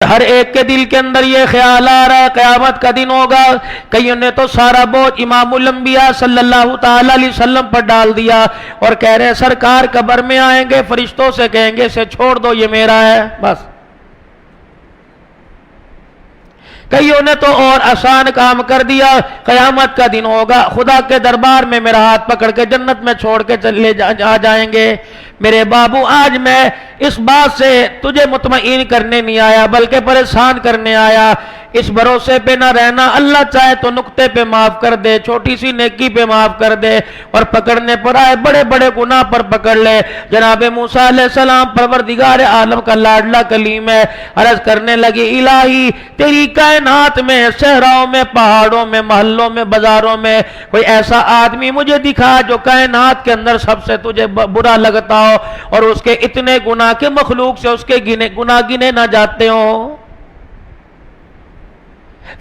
ہر ایک کے دل کے اندر یہ خیال آ رہا ہے قیامت کا دن ہوگا. کئیوں نے تو سارا بوجھ امام الانبیاء صلی اللہ تعالی علیہ وسلم پر ڈال دیا اور کہہ رہے سرکار قبر میں آئیں گے فرشتوں سے کہیں گے اسے چھوڑ دو یہ میرا ہے. بس کئیوں نے تو اور آسان کام کر دیا. قیامت کا دن ہوگا خدا کے دربار میں میرا ہاتھ پکڑ کے جنت میں چھوڑ کے چلے جائیں گے. میرے بابو آج میں اس بات سے تجھے مطمئن کرنے نہیں آیا بلکہ پریشان کرنے آیا. اس بھروسے پہ نہ رہنا اللہ چاہے تو نقطے پہ معاف کر دے چھوٹی سی نیکی پہ معاف کر دے اور پکڑنے پر آئے بڑے بڑے گناہ پر پکڑ لے. جناب موسیٰ علیہ السلام پروردگار عالم کا لاڈلا کلیم ہے. عرض کرنے لگی الہی تیری کائنات میں صحراؤں میں پہاڑوں میں محلوں میں بازاروں میں کوئی ایسا آدمی مجھے دکھا جو کائنات کے اندر سب سے تجھے برا لگتا ہو اور اس کے اتنے گناہ کے مخلوق سے اس کے گناہ گنے نہ جاتے ہوں.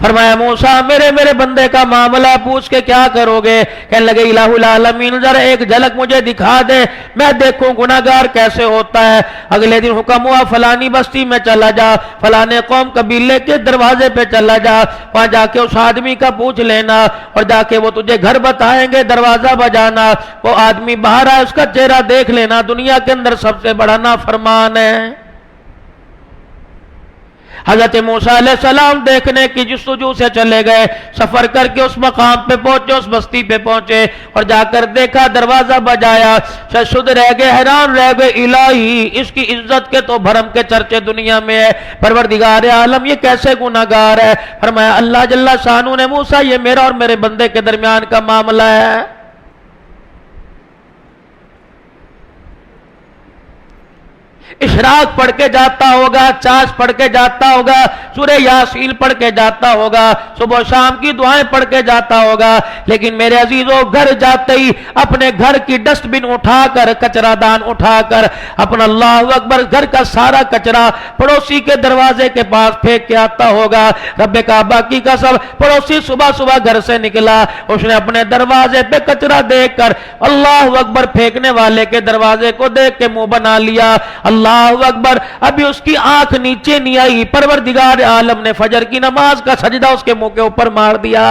فرمایا موسیٰ میرے بندے کا معاملہ پوچھ کے کیا کرو گے؟ کہنے لگے الہ العالمین ذرا ایک جھلک مجھے دکھا دے میں دیکھوں گناہگار کیسے ہوتا ہے. اگلے دن حکم ہوا فلانی بستی میں چلا جا فلانے قوم قبیلے کے دروازے پہ چلا جا وہاں جا کے اس آدمی کا پوچھ لینا اور جا کے وہ تجھے گھر بتائیں گے دروازہ بجانا. وہ آدمی باہر آئے اس کا چہرہ دیکھ لینا دنیا کے اندر سب سے بڑا نافرمان ہے. حضرت موسیٰ علیہ السلام دیکھنے کی جستجو سے چلے گئے. سفر کر کے اس مقام پہ پہنچے اس بستی پہ پہنچے اور جا کر دیکھا دروازہ بجایا. شد رہ گئے حیران رہ گئے الہی اس کی عزت کے تو بھرم کے چرچے دنیا میں ہے پروردگار عالم یہ کیسے گناہگار ہے. فرمایا اللہ جل شانہ نے موسیٰ یہ میرا اور میرے بندے کے درمیان کا معاملہ ہے. اشراق پڑھ کے جاتا ہوگا چاش پڑھ کے جاتا ہوگا سورہ یاسین پڑھ کے جاتا ہوگا صبح شام کی دعائیں پڑھ کے جاتا ہوگا لیکن میرے عزیزوں گھر جاتے ہی اپنے گھر کی ڈسٹ بن اٹھا کر کچرا دان اٹھا کر اپنا اللہ اکبر گھر کا سارا کچرا پڑوسی کے دروازے کے پاس پھینک کے آتا ہوگا. رب کعبہ کی قسم پڑوسی صبح صبح گھر سے نکلا اس نے اپنے دروازے پہ کچرا دیکھ کر اللہ اکبر پھینکنے والے کے دروازے کو دیکھ کے منہ بنا لیا. اللہ اکبر ابھی اس کی آنکھ نیچے نہیں آئی پروردگار عالم نے فجر کی نماز کا سجدہ اس کے منہ کے اوپر مار دیا.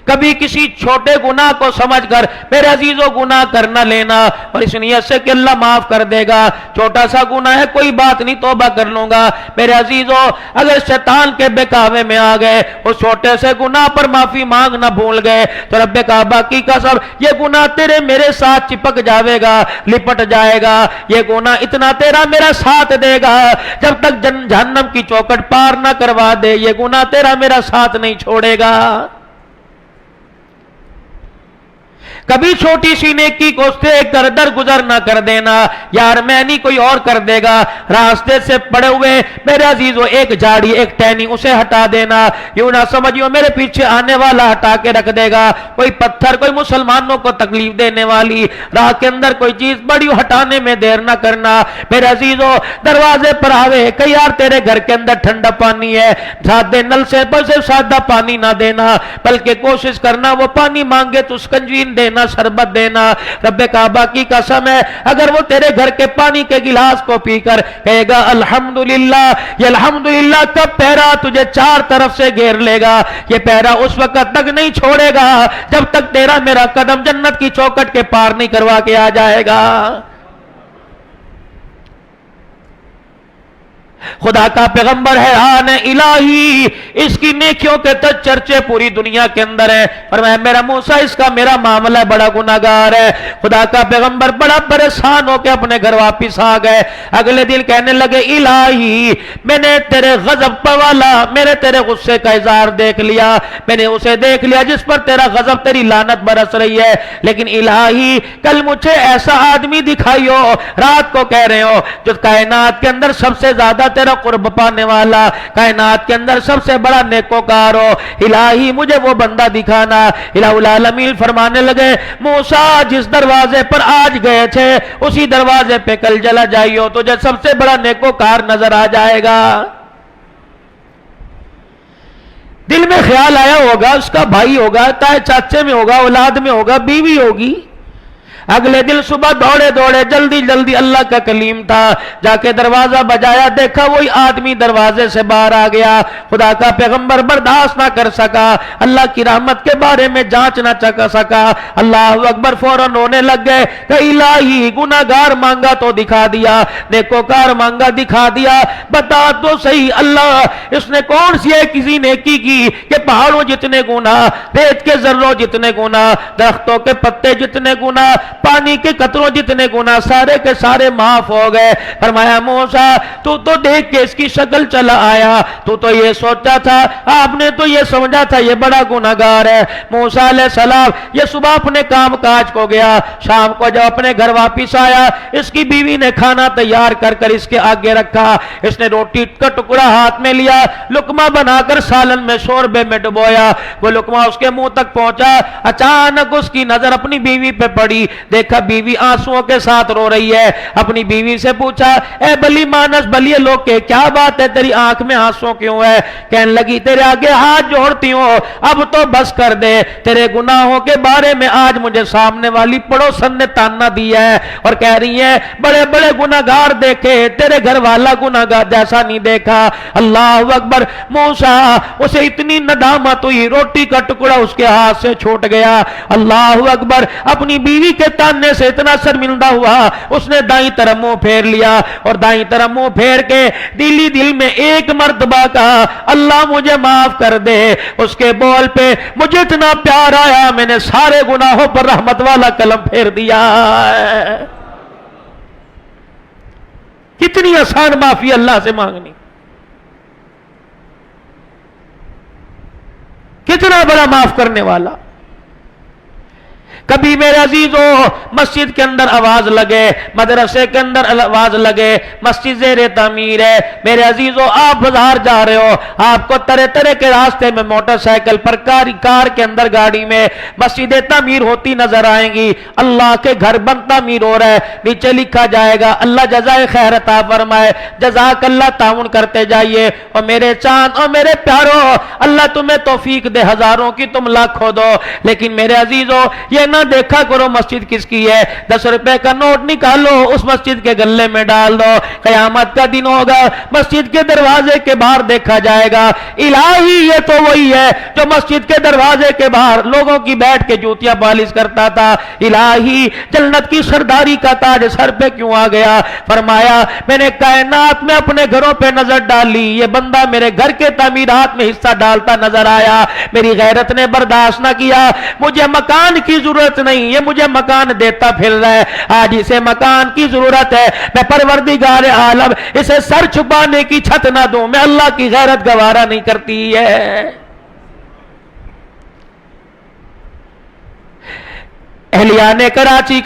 کبھی کسی چھوٹے گناہ کو سمجھ کر میرے عزیزوں گناہ کرنا لینا اور اس نیت سے کہ اللہ معاف کر دے گا چھوٹا سا گناہ ہے کوئی بات نہیں توبہ کر لوں گا. میرے عزیزوں اگر شیطان کے بہکاوے میں آ گئے اس چھوٹے سے گناہ پر معافی مانگ نہ بھول گئے تو رب کعبہ کی قسم یہ گناہ تیرے میرے ساتھ چپک جاوے گا لپٹ جائے گا. یہ گناہ اتنا تیرا میرا ساتھ دے گا جب تک جہنم کی چوکٹ پار نہ کروا دے یہ گناہ تیرا میرا ساتھ نہیں چھوڑے گا. کبھی چھوٹی سی نیکی کو دیکھ کر درگزر نہ کر دینا یار میں نہیں کوئی اور کر دے گا. راستے سے پڑے ہوئے میرے عزیزو ایک جھاڑی ایک ٹہنی اسے ہٹا دینا یوں نہ سمجھو میرے پیچھے آنے والا ہٹا کے رکھ دے گا. کوئی پتھر کوئی مسلمانوں کو تکلیف دینے والی راہ کے اندر کوئی چیز بڑی ہٹانے میں دیر نہ کرنا. میرے عزیزو دروازے پر آوے کہ یار تیرے گھر کے اندر ٹھنڈا پانی ہے سادے نل سے پر صرف سادہ پانی نہ دینا بلکہ کوشش کرنا وہ پانی مانگے تو سکنجین دینا شربت دینا. رب کعبہ کی قسم ہے اگر وہ تیرے گھر کے پانی کے گلاس کو پی کر کہے گا الحمدللہ یہ الحمدللہ کب پہرا تجھے چار طرف سے گھیر لے گا. یہ پہرا اس وقت تک نہیں چھوڑے گا جب تک تیرا میرا قدم جنت کی چوکٹ کے پار نہیں کروا کے آ جائے گا. خدا کا پیغمبر حیران ہے الہی اس کی نیکیوں کے چرچے پوری دنیا کے اندر ہے. فرمایا میرا موسیٰ اس کا میرا معاملہ بڑا گناہگار ہے. خدا کا پیغمبر بڑا پریشان ہو کے اپنے گھر واپس آ گئے. اگلے دن کہنے لگے الہی میں نے تیرے غضب پر والا میرے تیرے غصے کا اظہار دیکھ لیا میں نے اسے دیکھ لیا جس پر تیرا غضب تیری لعنت برس رہی ہے لیکن الہی کل مجھے ایسا آدمی دکھائیو رات کو کہہ رہے ہو جو کائنات کے اندر سب سے زیادہ تیرا قرب پانے والا کائنات کے اندر سب سے بڑا نیکوکار ہو الہی مجھے وہ بندہ دکھانا. الہ العالمین فرمانے لگے موسیٰ جس دروازے پر آج گئے تھے اسی دروازے پہ کل چلا جائیو تجھے سب سے بڑا نیکوکار نظر آ جائے گا. دل میں خیال آیا ہوگا اس کا بھائی ہوگا چاہے چاچے میں ہوگا اولاد میں ہوگا بیوی ہوگی अगले दिन सुबह दौड़े दौड़े जल्दी जल्दी, अल्लाह का कलीम था, जाके दरवाजा बजाया, देखा वही आदमी दरवाजे से बाहर आ गया। खुदा का पैगंबर बर्दाश्त ना कर सका, अल्लाह की रहमत के बारे में जांच ना कर सका। अल्लाह अकबर, फौरन रोने लग गए कि इलाही गुनाहगार मांगा तो दिखा दिया, नेकोकार मांगा दिखा दिया, बता तो सही अल्लाह इसने कौन सी है किसी नेकी की कि पहाड़ों जितने गुनाह, रेत के जर्रों जितने गुनाह, दरख्तों के पत्ते जितने गुनाह, पानी के कतरों जितने गुनाह सारे के सारे माफ हो गए। फरमाया मूसा तू तो देख के इसकी शक्ल चला आया, तू तो ये सोचा था, आपने तो ये समझा था ये बड़ा गुनाहगार है। मूसा अलैहिस्सलाम ये सुबह अपने काम काज को गया, शाम को जब अपने घर वापिस आया, इसकी बीवी ने खाना तैयार कर कर इसके आगे रखा। इसने रोटी का टुकड़ा हाथ में लिया, लुकमा बनाकर सालन में शोरबे में डुबोया। वो लुकमा उसके मुंह तक पहुंचा, अचानक उसकी नजर अपनी बीवी पे पड़ी, देखा बीवी आंसुओं के साथ रो रही है। अपनी बीवी से पूछा, ए बली मानस बलिए लोग के, क्या बात है तेरी आंख में आंसू क्यों है? कहने लगी तेरे आगे हाथ जोड़ती हूं, अब तो बस कर दे, तेरे गुनाहों के बारे में आज मुझे सामने वाली पड़ोसन ने ताना दिया है और कह रही है बड़े बड़े गुनाहगार देखे, तेरे घर वाला गुनाहगार जैसा नहीं देखा। अल्लाह अकबर, मूसा उसे इतनी नदामत हुई, रोटी का टुकड़ा उसके हाथ से छूट गया। अल्लाह अकबर, अपनी बीवी के ताने से इतना शर्मिंदा हुआ, उसने दाईं तरफ मुंह फेर लिया और दाईं तरफ मुंह फेर के दिली दिल में एक मर्तबा कहा, अल्लाह मुझे माफ कर दे। उसके बोल पे मुझे इतना प्यार आया, मैंने सारे गुनाहों पर रहमत वाला कलम फेर दिया। कितनी आसान माफी अल्लाह से मांगनी, कितना बड़ा माफ करने वाला। कभी मेरे अजीजों मस्जिद के अंदर आवाज लगे, मदरसे के अंदर आवाज लगे, मस्जिद ज़ेरे तामीर है, मेरे अजीजों आप बाजार जा रहे हो, आपको तरह तरह के रास्ते में मोटरसाइकिल पर कार के अंदर गाड़ी में मस्जिद तामीर होती नजर आएंगी। अल्लाह के घर बन तामीर हो रहा है, नीचे लिखा जाएगा अल्लाह जज़ाए खैर अता फरमाए, जज़ाक अल्लाह, ताउन करते जाइए। और मेरे चांद और मेरे प्यारो, अल्लाह तुम्हें तौफीक दे, हजारों की तुम लाखों दो, लेकिन मेरे अजीजों ये ना देखा करो मस्जिद किसकी है। 10 रुपए का नोट निकालो, उस मस्जिद के गल्ले में डाल दो, कयामत का दिन होगा, मस्जिद के दरवाजे के बाहर देखा जाएगा, इलाही ये तो वही है जो मस्जिद के दरवाजे के बाहर लोगों की बैठ के जूतियां पालिश करता था। इलाही जन्नत की सरदारी का ताज सर पे क्यों आ गया? फरमाया मैंने कायनात में अपने घरों पे नजर डाली, ये बंदा मेरे घर के तामीरात में हिस्सा डालता नजर आया, मेरी गैरत ने बर्दाश्त ना किया, मुझे मकान की जरूरत नहीं, ये मुझे मकान देता फिर रहा है, आज इसे मकान की जरूरत है, मैं परवरदिगार आलम इसे सर छुपाने की छत ना दूं, मैं अल्लाह की गैरत गवारा नहीं करती है। अहलियाने कराची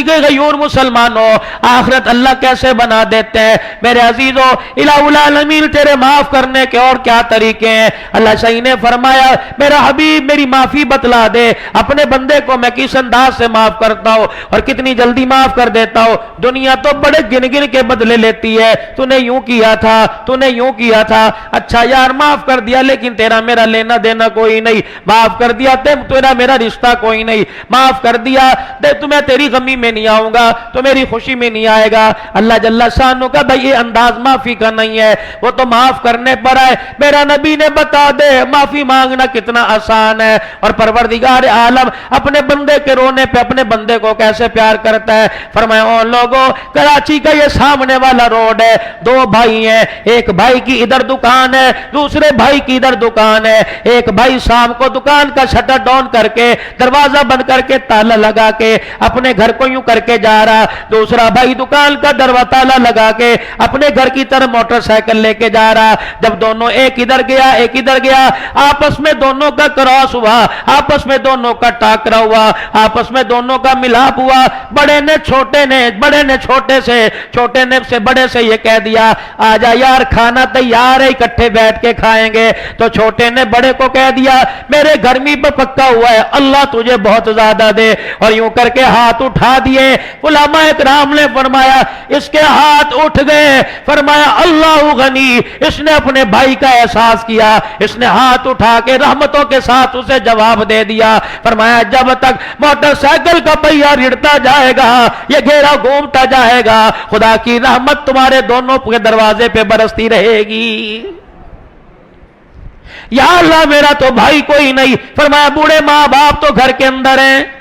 के गयूर मुसलमानों, आखिरत अल्लाह कैसे बना देते हैं। मेरे अजीजों, इलाहुल आलमीन तेरे माफ करने के और क्या तरीके हैं। अल्लाह सही ने फरमाया मेरा हबीब मेरी माफी बतला दे, अपने बंदे को मैं किस अंदाज से माफ करता हूं और कितनी जल्दी माफ कर देता हूं। दुनिया तो बड़े गिन गिन के बदले लेती है, तूने यूं किया था, तूने यूं किया था, अच्छा यार माफ कर दिया, लेकिन तेरा मेरा लेना देना कोई नहीं, माफ कर दिया, तेरा मेरा रिश्ता कोई नहीं, माफ कर दिया, दे तुम्हें तेरी गमी में नहीं आऊंगा तो मेरी खुशी में नहीं आएगा। अल्लाह जल्ला शानो का भाई ये अंदाज माफी का नहीं है, वो तो माफ करने पर है। मेरा नबी ने बता दे माफी मांगना कितना आसान है, और परवरदिगार आलम अपने बंदे के रोने पे अपने बंदे को कैसे प्यार करता है। फरमाया ओ लोगों, कराची का ये सामने वाला रोड है, दो भाई हैं, एक भाई की इधर दुकान है, दूसरे भाई की इधर दुकान है। एक भाई शाम को दुकान का शटर डाउन करके दरवाजा बंद करके ताला लगा के अपने घर को यूं करके जा रहा, दूसरा भाई दुकान का दरवाजा ताला लगा के अपने घर की तरफ मोटरसाइकिल लेके जा रहा। जब दोनों एक इधर गया एक इधर गया, आपस में दोनों का क्रॉस हुआ, आपस में दोनों का टाकरा हुआ, आपस में दोनों का मिलाप हुआ। बड़े ने छोटे ने, बड़े ने छोटे से, छोटे ने से बड़े से ये कह दिया आजा यार खाना तैयार है, इकट्ठे बैठ के खाएंगे। तो छोटे ने बड़े को कह दिया मेरे घर में पक्का हुआ है, अल्लाह तुझे बहुत ज्यादा दे। और यूं करके हाथ उठा दिए। उलमा इकराम ने फरमाया इसके हाथ उठ गए, फरमाया अल्लाह गनी, इसने अपने भाई का एहसास किया, इसने हाथ उठा के रहमतों के साथ उसे जवाब दे दिया। फरमाया जब तक मोटरसाइकिल का पहिया रिड़ता जाएगा, ये घेरा घूमता जाएगा, खुदा की रहमत तुम्हारे दोनों के दरवाजे पे बरसती रहेगी। या अल्लाह मेरा तो भाई कोई नहीं। फरमाया बूढ़े माँ बाप तो घर के अंदर हैं,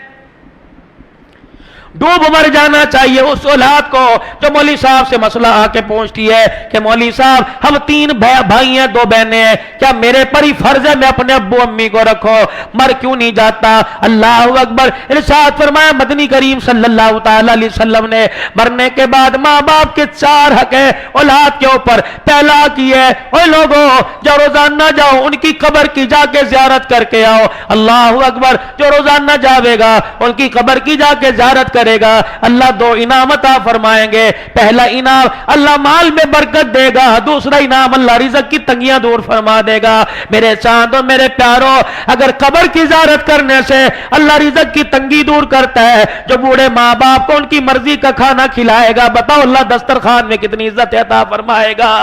डूब मर जाना चाहिए उस औलाद को जो मौली साहब से मसला आके पहुंचती है कि मौली साहब हम 3 भाई हैं 2 बहनें हैं, क्या मेरे पर ही फर्ज है मैं अपने अब्बू अम्मी को रखो, मर क्यों नहीं जाता। अल्लाह अकबर। इरशाद फरमाया मदनी करीम सल्लल्लाहु ताला अलैहि वसल्लम ने मरने के बाद माँ बाप के 4 हक है औलाद के ऊपर। पहला की है ओए लोगों जो रोजाना जाओ उनकी कब्र की जाके ज़ियारत करके आओ। अल्लाह अकबर। जो रोजाना जावेगा उनकी कब्र की जाके ज़ियारत करेगा, अल्लाह 2 इनाम अता फरमाएंगे। पहला इनाम अल्लाह माल में बरकत देगा, दूसरा इनाम अल्लाह रिज़्क़ की तंगियां दूर फरमा देगा। मेरे चांदों मेरे प्यारों, अगर कब्र की ज़ियारत करने से अल्लाह रिज़्क़ की तंगी दूर करता है, जो बूढ़े माँ बाप को उनकी मर्जी का खाना खिलाएगा, बताओ अल्लाह दस्तरखान में कितनी इज्जत अता फरमाएगा।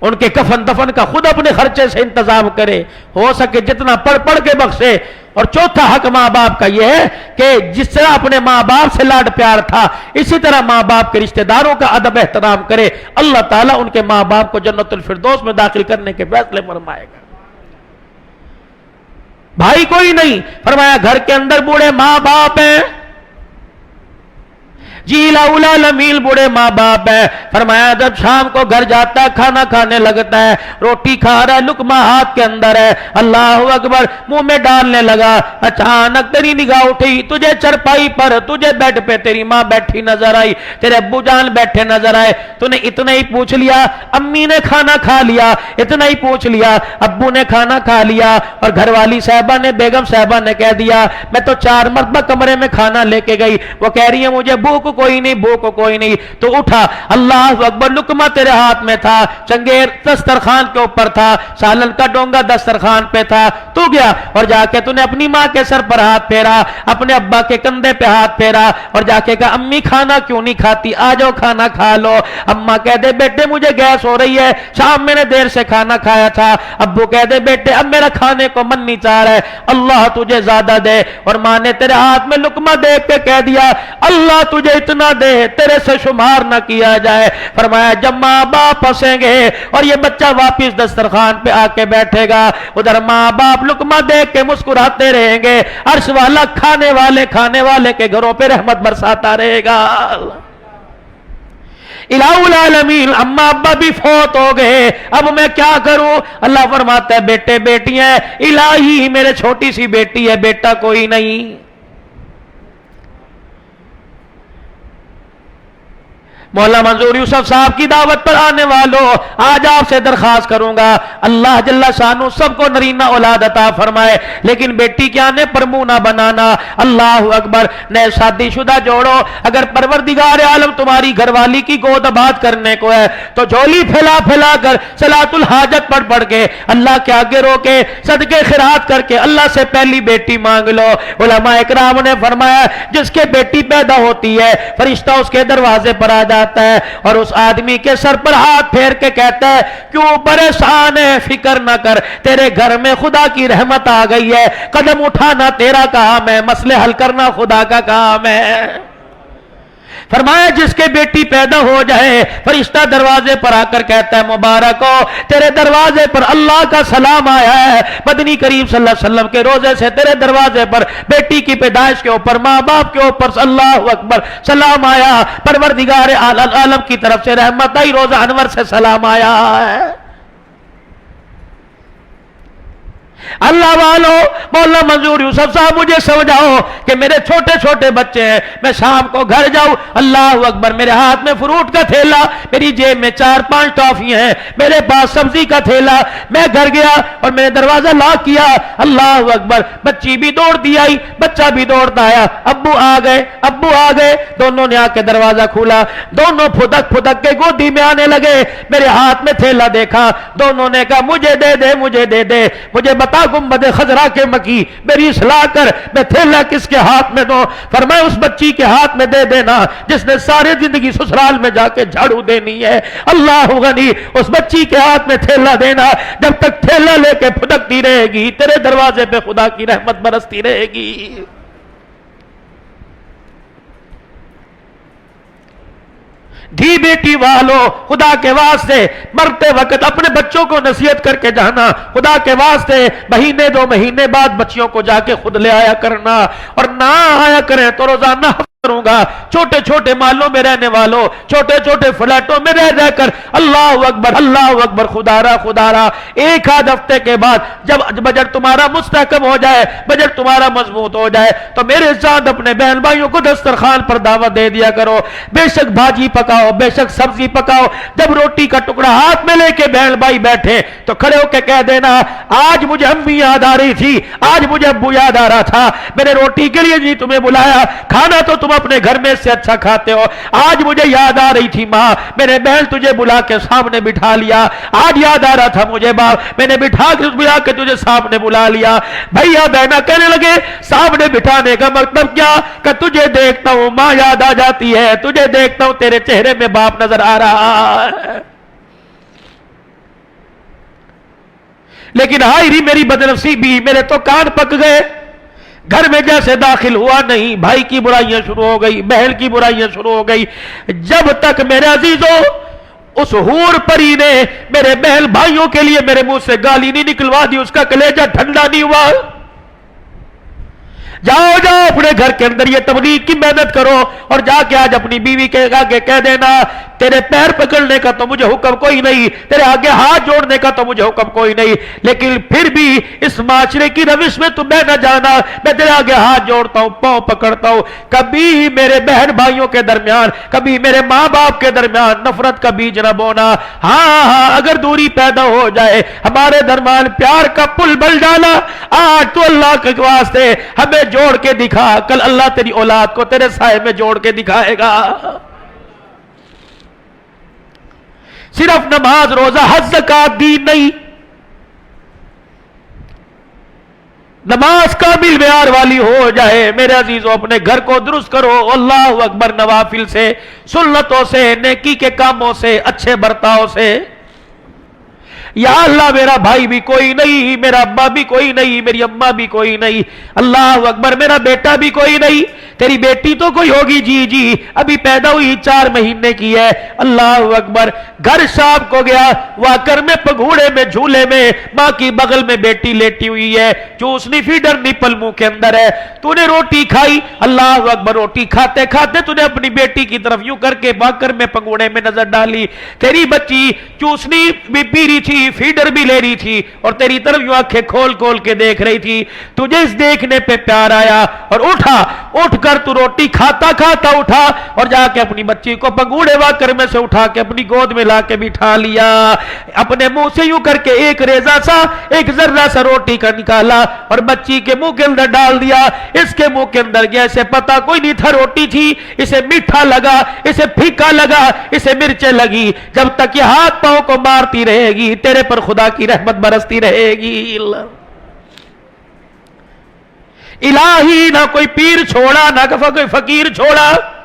उनके कफन दफन का खुद अपने खर्चे से इंतजाम करे, हो सके जितना पढ़ पढ़ के बख्शे। और चौथा हक माँ बाप का यह है कि जिस तरह अपने माँ बाप से लाड प्यार था, इसी तरह माँ बाप के रिश्तेदारों का अदब एहतराम करे। अल्लाह ताला उनके माँ बाप को जन्नतुल फिरदौस में दाखिल करने के फैसले फरमाएगा। भाई कोई नहीं। फरमाया घर के अंदर बूढ़े माँ बाप हैं, जी लाउलामील बूढ़े माँ बाप है। फरमाया जब शाम को घर जाता है खाना खाने लगता है, रोटी खा रहा है, लुकमा हाथ के अंदर है, अल्लाह अकबर मुंह में डालने लगा, अचानक तेरी निगाह उठी, तुझे चरपाई पर तुझे बेड पे तेरी माँ बैठी नजर आई, तेरे अब्बू जान बैठे नजर आए। तूने इतना ही पूछ लिया अम्मी ने खाना खा लिया, इतना ही पूछ लिया अब्बू ने खाना खा लिया। और घरवाली साहबा ने बेगम साहबा ने कह दिया मैं तो 4 मरतबा कमरे में खाना लेके गई, वो कह रही है मुझे भूख कोई नहीं, भूख कोई नहीं। तो उठा, अल्लाह अकबर, लुकमा तेरे हाथ में था, चंगेर दस्तरखान के ऊपर था, सालन का डोंगा दस्तरखान पे था, तू गया और जाके तूने अपनी माँ के सर पर हाथ फेरा, अपने अब्बा के कंधे पे हाथ फेरा और जाके कहा अम्मी खाना क्यों नहीं खाती, आ जाओ खाना खा लो। अम्मा कह दे बेटे मुझे गैस हो रही है, शाम मैंने देर से खाना खाया था। अब्बू कह दे बेटे अब मेरा खाने को मन नहीं चाह रहा है, अल्लाह तुझे ज्यादा दे। और माँ ने तेरे हाथ में लुकमा देख के कह दिया अल्लाह तुझे इतना दे तेरे से शुमार ना किया जाए। फरमाया जब माँ बाप हंसेंगे और ये बच्चा वापिस दस्तरखान पे आके बैठेगा, उधर माँ बाप लुकमा देख के मुस्कुराते रहेंगे, अर्श वाला खाने वाले के घरों पे रहमत बरसाता रहेगा। इलाहुल आलमीन अम्मा अब्बा भी फौत हो गए, अब मैं क्या करूं। अल्लाह फरमाता है बेटे बेटियां इलाही मेरे छोटी सी बेटी है, बेटा कोई नहीं। मौला मंजूर यूसुफ साहब की दावत पर आने वालों, आज आपसे दरखास्त करूंगा अल्लाह जल्ला शानू सबको नरीना औलाद अता फरमाए, लेकिन बेटी के आने पर मुंह ना बनाना। अल्लाह अकबर। नए शादीशुदा जोड़ो, अगर परवरदिगार आलम तुम्हारी घरवाली की गोद आबाद करने को है तो झोली फैला फैला कर सलातुल हाजत पढ़ पढ़ के अल्लाह के आगे रोके सदके खिरात करके अल्लाह से पहली बेटी मांग लो। उलमा इकराम ने फरमाया जिसके बेटी पैदा होती है फरिश्ता उसके दरवाजे पर आ जाता है और उस आदमी के सर पर हाथ फेर के कहता है क्यों परेशान है, फिक्र न कर, तेरे घर में खुदा की रहमत आ गई है, कदम उठाना तेरा काम है, मसले हल करना खुदा का काम है। फरमाया जिसके बेटी पैदा हो जाए फरिश्ता दरवाजे पर आकर कहता है मुबारक हो, तेरे दरवाजे पर अल्लाह का सलाम आया है, मदनी करीम सल्लल्लाहु अलैहि वसल्लम के रोजे से तेरे दरवाजे पर बेटी की पैदाइश के ऊपर माँ बाप के ऊपर अल्लाहु अकबर सलाम आया, परवरदिगार आलम की तरफ से रहमत आई, रोजा अनवर से सलाम आया है। अल्लाह वालों, मौला मंजूर यूसुफ साहब मुझे समझाओ कि मेरे छोटे छोटे बच्चे हैं, मैं शाम को घर जाऊं, अल्लाह अकबर, मेरे हाथ में फ्रूट का थैला, मेरी जेब में 4-5 टॉफियां हैं, मेरे पास सब्जी का थैला, मैं घर गया और मैंने दरवाजा लॉक किया, अल्लाह अकबर, बच्ची भी दौड़ती आई, बच्चा भी दौड़ता आया, अब्बू आ गए, दोनों ने आके दरवाजा खोला, दोनों फुदक फुदक के गोदी में आने लगे, मेरे हाथ में थैला देखा, दोनों ने कहा मुझे दे दे, मुझे बता गुंबद खजरा के मकी, मेरी इस्लाह कर, मैं थैला किसके हाथ में दूं? फरमाया उस बच्ची के हाथ में दे देना जिसने सारी जिंदगी ससुराल में जाके झाड़ू देनी है। अल्लाह गनी, उस बच्ची के हाथ में थैला देना, जब तक थैला लेके फुदकती रहेगी तेरे दरवाजे पे खुदा की रहमत बरसती रहेगी। धी बेटी वालों, खुदा के वास्ते मरते वक्त अपने बच्चों को नसीहत करके जाना, खुदा के वास्ते महीने 2 महीने बाद बच्चियों को जाके खुद ले आया करना, और ना आया करें तो रोजाना करूंगा। छोटे छोटे मालों में रहने वालों, छोटे छोटे फ्लैटों में रह रहकर अल्लाह अकबर खुदारा खुदारा, एक आध हफ्ते के बाद जब बजट तुम्हारा मुस्तहकम हो जाए, बजट तुम्हारा मजबूत हो जाए, तो मेरे साथ अपने बहन भाइयों को दस्तरखान पर दावत दे दिया करो। बेशक भाजी पकाओ, बेशक सब्जी पकाओ, जब रोटी का टुकड़ा हाथ में लेके बहन भाई बैठे तो खड़े होकर कह देना, आज मुझे अम्मी याद आ रही थी, आज मुझे अब्बू याद आ रहा था, मैंने रोटी के लिए नहीं तुम्हें बुलाया, खाना तो तुम अपने घर में से अच्छा खाते हो, आज मुझे याद आ रही थी माँ, मैंने बहन तुझे बुला के सामने बिठा लिया, आज याद आ रहा था मुझे बाप, मैंने बुला के तुझे सामने बुला लिया। भैया बहना कहने लगे सामने बिठाने का मतलब क्या? कि तुझे देखता हूं माँ याद आ जाती है, तुझे देखता हूं तेरे चेहरे में बाप नजर आ रहा है। लेकिन हाय री मेरी बदनसीबी, मेरे तो कान पक गए। घर में जैसे दाखिल हुआ नहीं, भाई की बुराइयां शुरू हो गई, बहन की बुराइयां शुरू हो गई। जब तक मेरे अजीजों उस हूर परी ने मेरे बहन भाइयों के लिए मेरे मुंह से गाली नहीं निकलवा दी, उसका कलेजा ठंडा नहीं हुआ। जाओ जाओ अपने घर के अंदर ये तबलीग की मेहनत करो, और जाके आज अपनी बीवी के आगे कह देना, तेरे पैर पकड़ने का तो मुझे हुक्म कोई नहीं, तेरे आगे हाथ जोड़ने का तो मुझे हुक्म कोई नहीं, लेकिन फिर भी इस माशरे की रविश में तुम्हें न जाना, मैं तेरे आगे हाथ जोड़ता हूं, पांव पकड़ता हूं। कभी मेरे बहन भाइयों के दरमियान, कभी मेरे माँ बाप के दरमियान नफरत का बीज न बोना। हाँ, अगर दूरी पैदा हो जाए, हमारे दरमियान प्यार का पुल बन जाना, आज तो अल्लाह के वास्ते हमें जोड़ के दिखा, कल अल्लाह तेरी औलाद को तेरे साए में जोड़ के दिखाएगा। सिर्फ नमाज रोजा हज ज़कात दीन नहीं, नमाज काबिल मेयार वाली हो जाए। मेरे अजीजों अपने घर को दुरुस्त करो, अल्लाह अकबर, नवाफिल से, सुन्नतों से, नेकी के कामों से, अच्छे बर्ताव से। या अल्लाह मेरा भाई भी कोई नहीं, मेरा अब्बा भी कोई नहीं, मेरी अम्मा भी कोई नहीं, अल्लाह अकबर मेरा बेटा भी कोई नहीं, तेरी बेटी तो कोई होगी जी जी, अभी पैदा हुई 4 महीने की है। अल्लाह अकबर, घर शाम को गया, वाकर में पगूड़े में झूले में माँ की बगल में बेटी लेटी हुई है, चूसनी फीडर निपल मुंह के अंदर है, तूने रोटी खाई, अल्लाह अकबर, रोटी खाते खाते तूने अपनी बेटी की तरफ यूं करके वाकर में पगूड़े में नजर डाली, तेरी बच्ची चूसनी भी पी रही थी, फीडर भी ले रही थी, और तेरी तरफ यूं आंखें खोल खोल के देख रही थी। तुझे इस देखने पे प्यार आया और उठकर तू रोटी खाता खाता उठा और जाके अपनी बच्ची को पगूड़े वाकर में से उठा के अपनी गोद में लाके बिठा लिया, अपने मुंह से यूं करके एक रेजा सा, एक जर्रा सा रोटी का निकाला और बच्ची के मुंह के अंदर डाल दिया। इसके मुंह के अंदर गया, इसे पता कोई नहीं था रोटी थी, इसे मीठा लगा, इसे फीका लगा, इसे मिर्चें लगी। जब तक ये हाथ पांव को मारती रहेगी तेरे पर खुदा की रहमत बरसती रहेगी। इलाही, ना कोई पीर छोड़ा, ना कोई फकीर छोड़ा,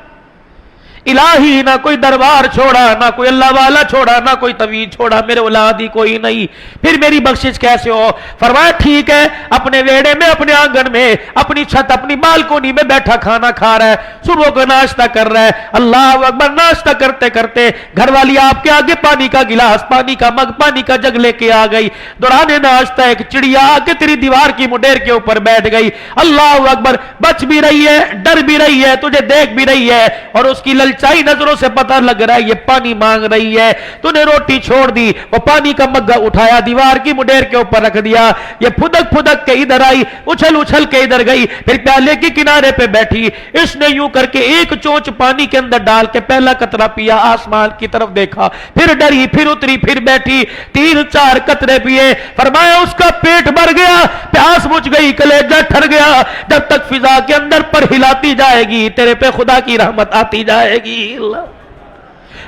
इलाही ना कोई दरबार छोड़ा, ना कोई अल्लाह वाला छोड़ा, ना कोई तवीज छोड़ा, मेरे औलाद ही कोई नहीं, फिर मेरी बख्शिश कैसे हो? फरमाया ठीक है, अपने वेड़े में, अपने आंगन में, अपनी छत, अपनी बालकोनी में बैठा खाना खा रहा है, सुबह को नाश्ता कर रहा है। अल्लाह अकबर, नाश्ता करते करते घर वाली आपके आगे पानी का गिलास, पानी का मग, पानी का जग लेके आ गई। दौरान नाश्ता एक चिड़िया आके तेरी दीवार की मुडेर के ऊपर बैठ गई। अल्लाह अकबर, बच भी रही है, डर भी रही है, तुझे देख भी रही है, और उसकी ललचाई नजरों से पता लग रहा है ये पानी मांग रही है। तूने रोटी छोड़ दी, वो पानी का मग्गा उठाया, दीवार की मुडेर के ऊपर रख दिया, ये फुदक फुदक के इधर आई, उछल उछल के इधर गई, फिर प्याले के किनारे पे बैठी। इसने यूं करके एक चोंच पानी के अंदर डाल के पहला कतरा पिया, आसमान की तरफ देखा, फिर डरी, फिर उतरी, फिर बैठी, 3-4 कतरे पिए। फरमाया उसका पेट भर गया, प्यास बुझ गई, कलेजा ठर गया। जब तक फिजा के अंदर पर हिलाती जाएगी तेरे पे खुदा की रहमत आती जाएगी।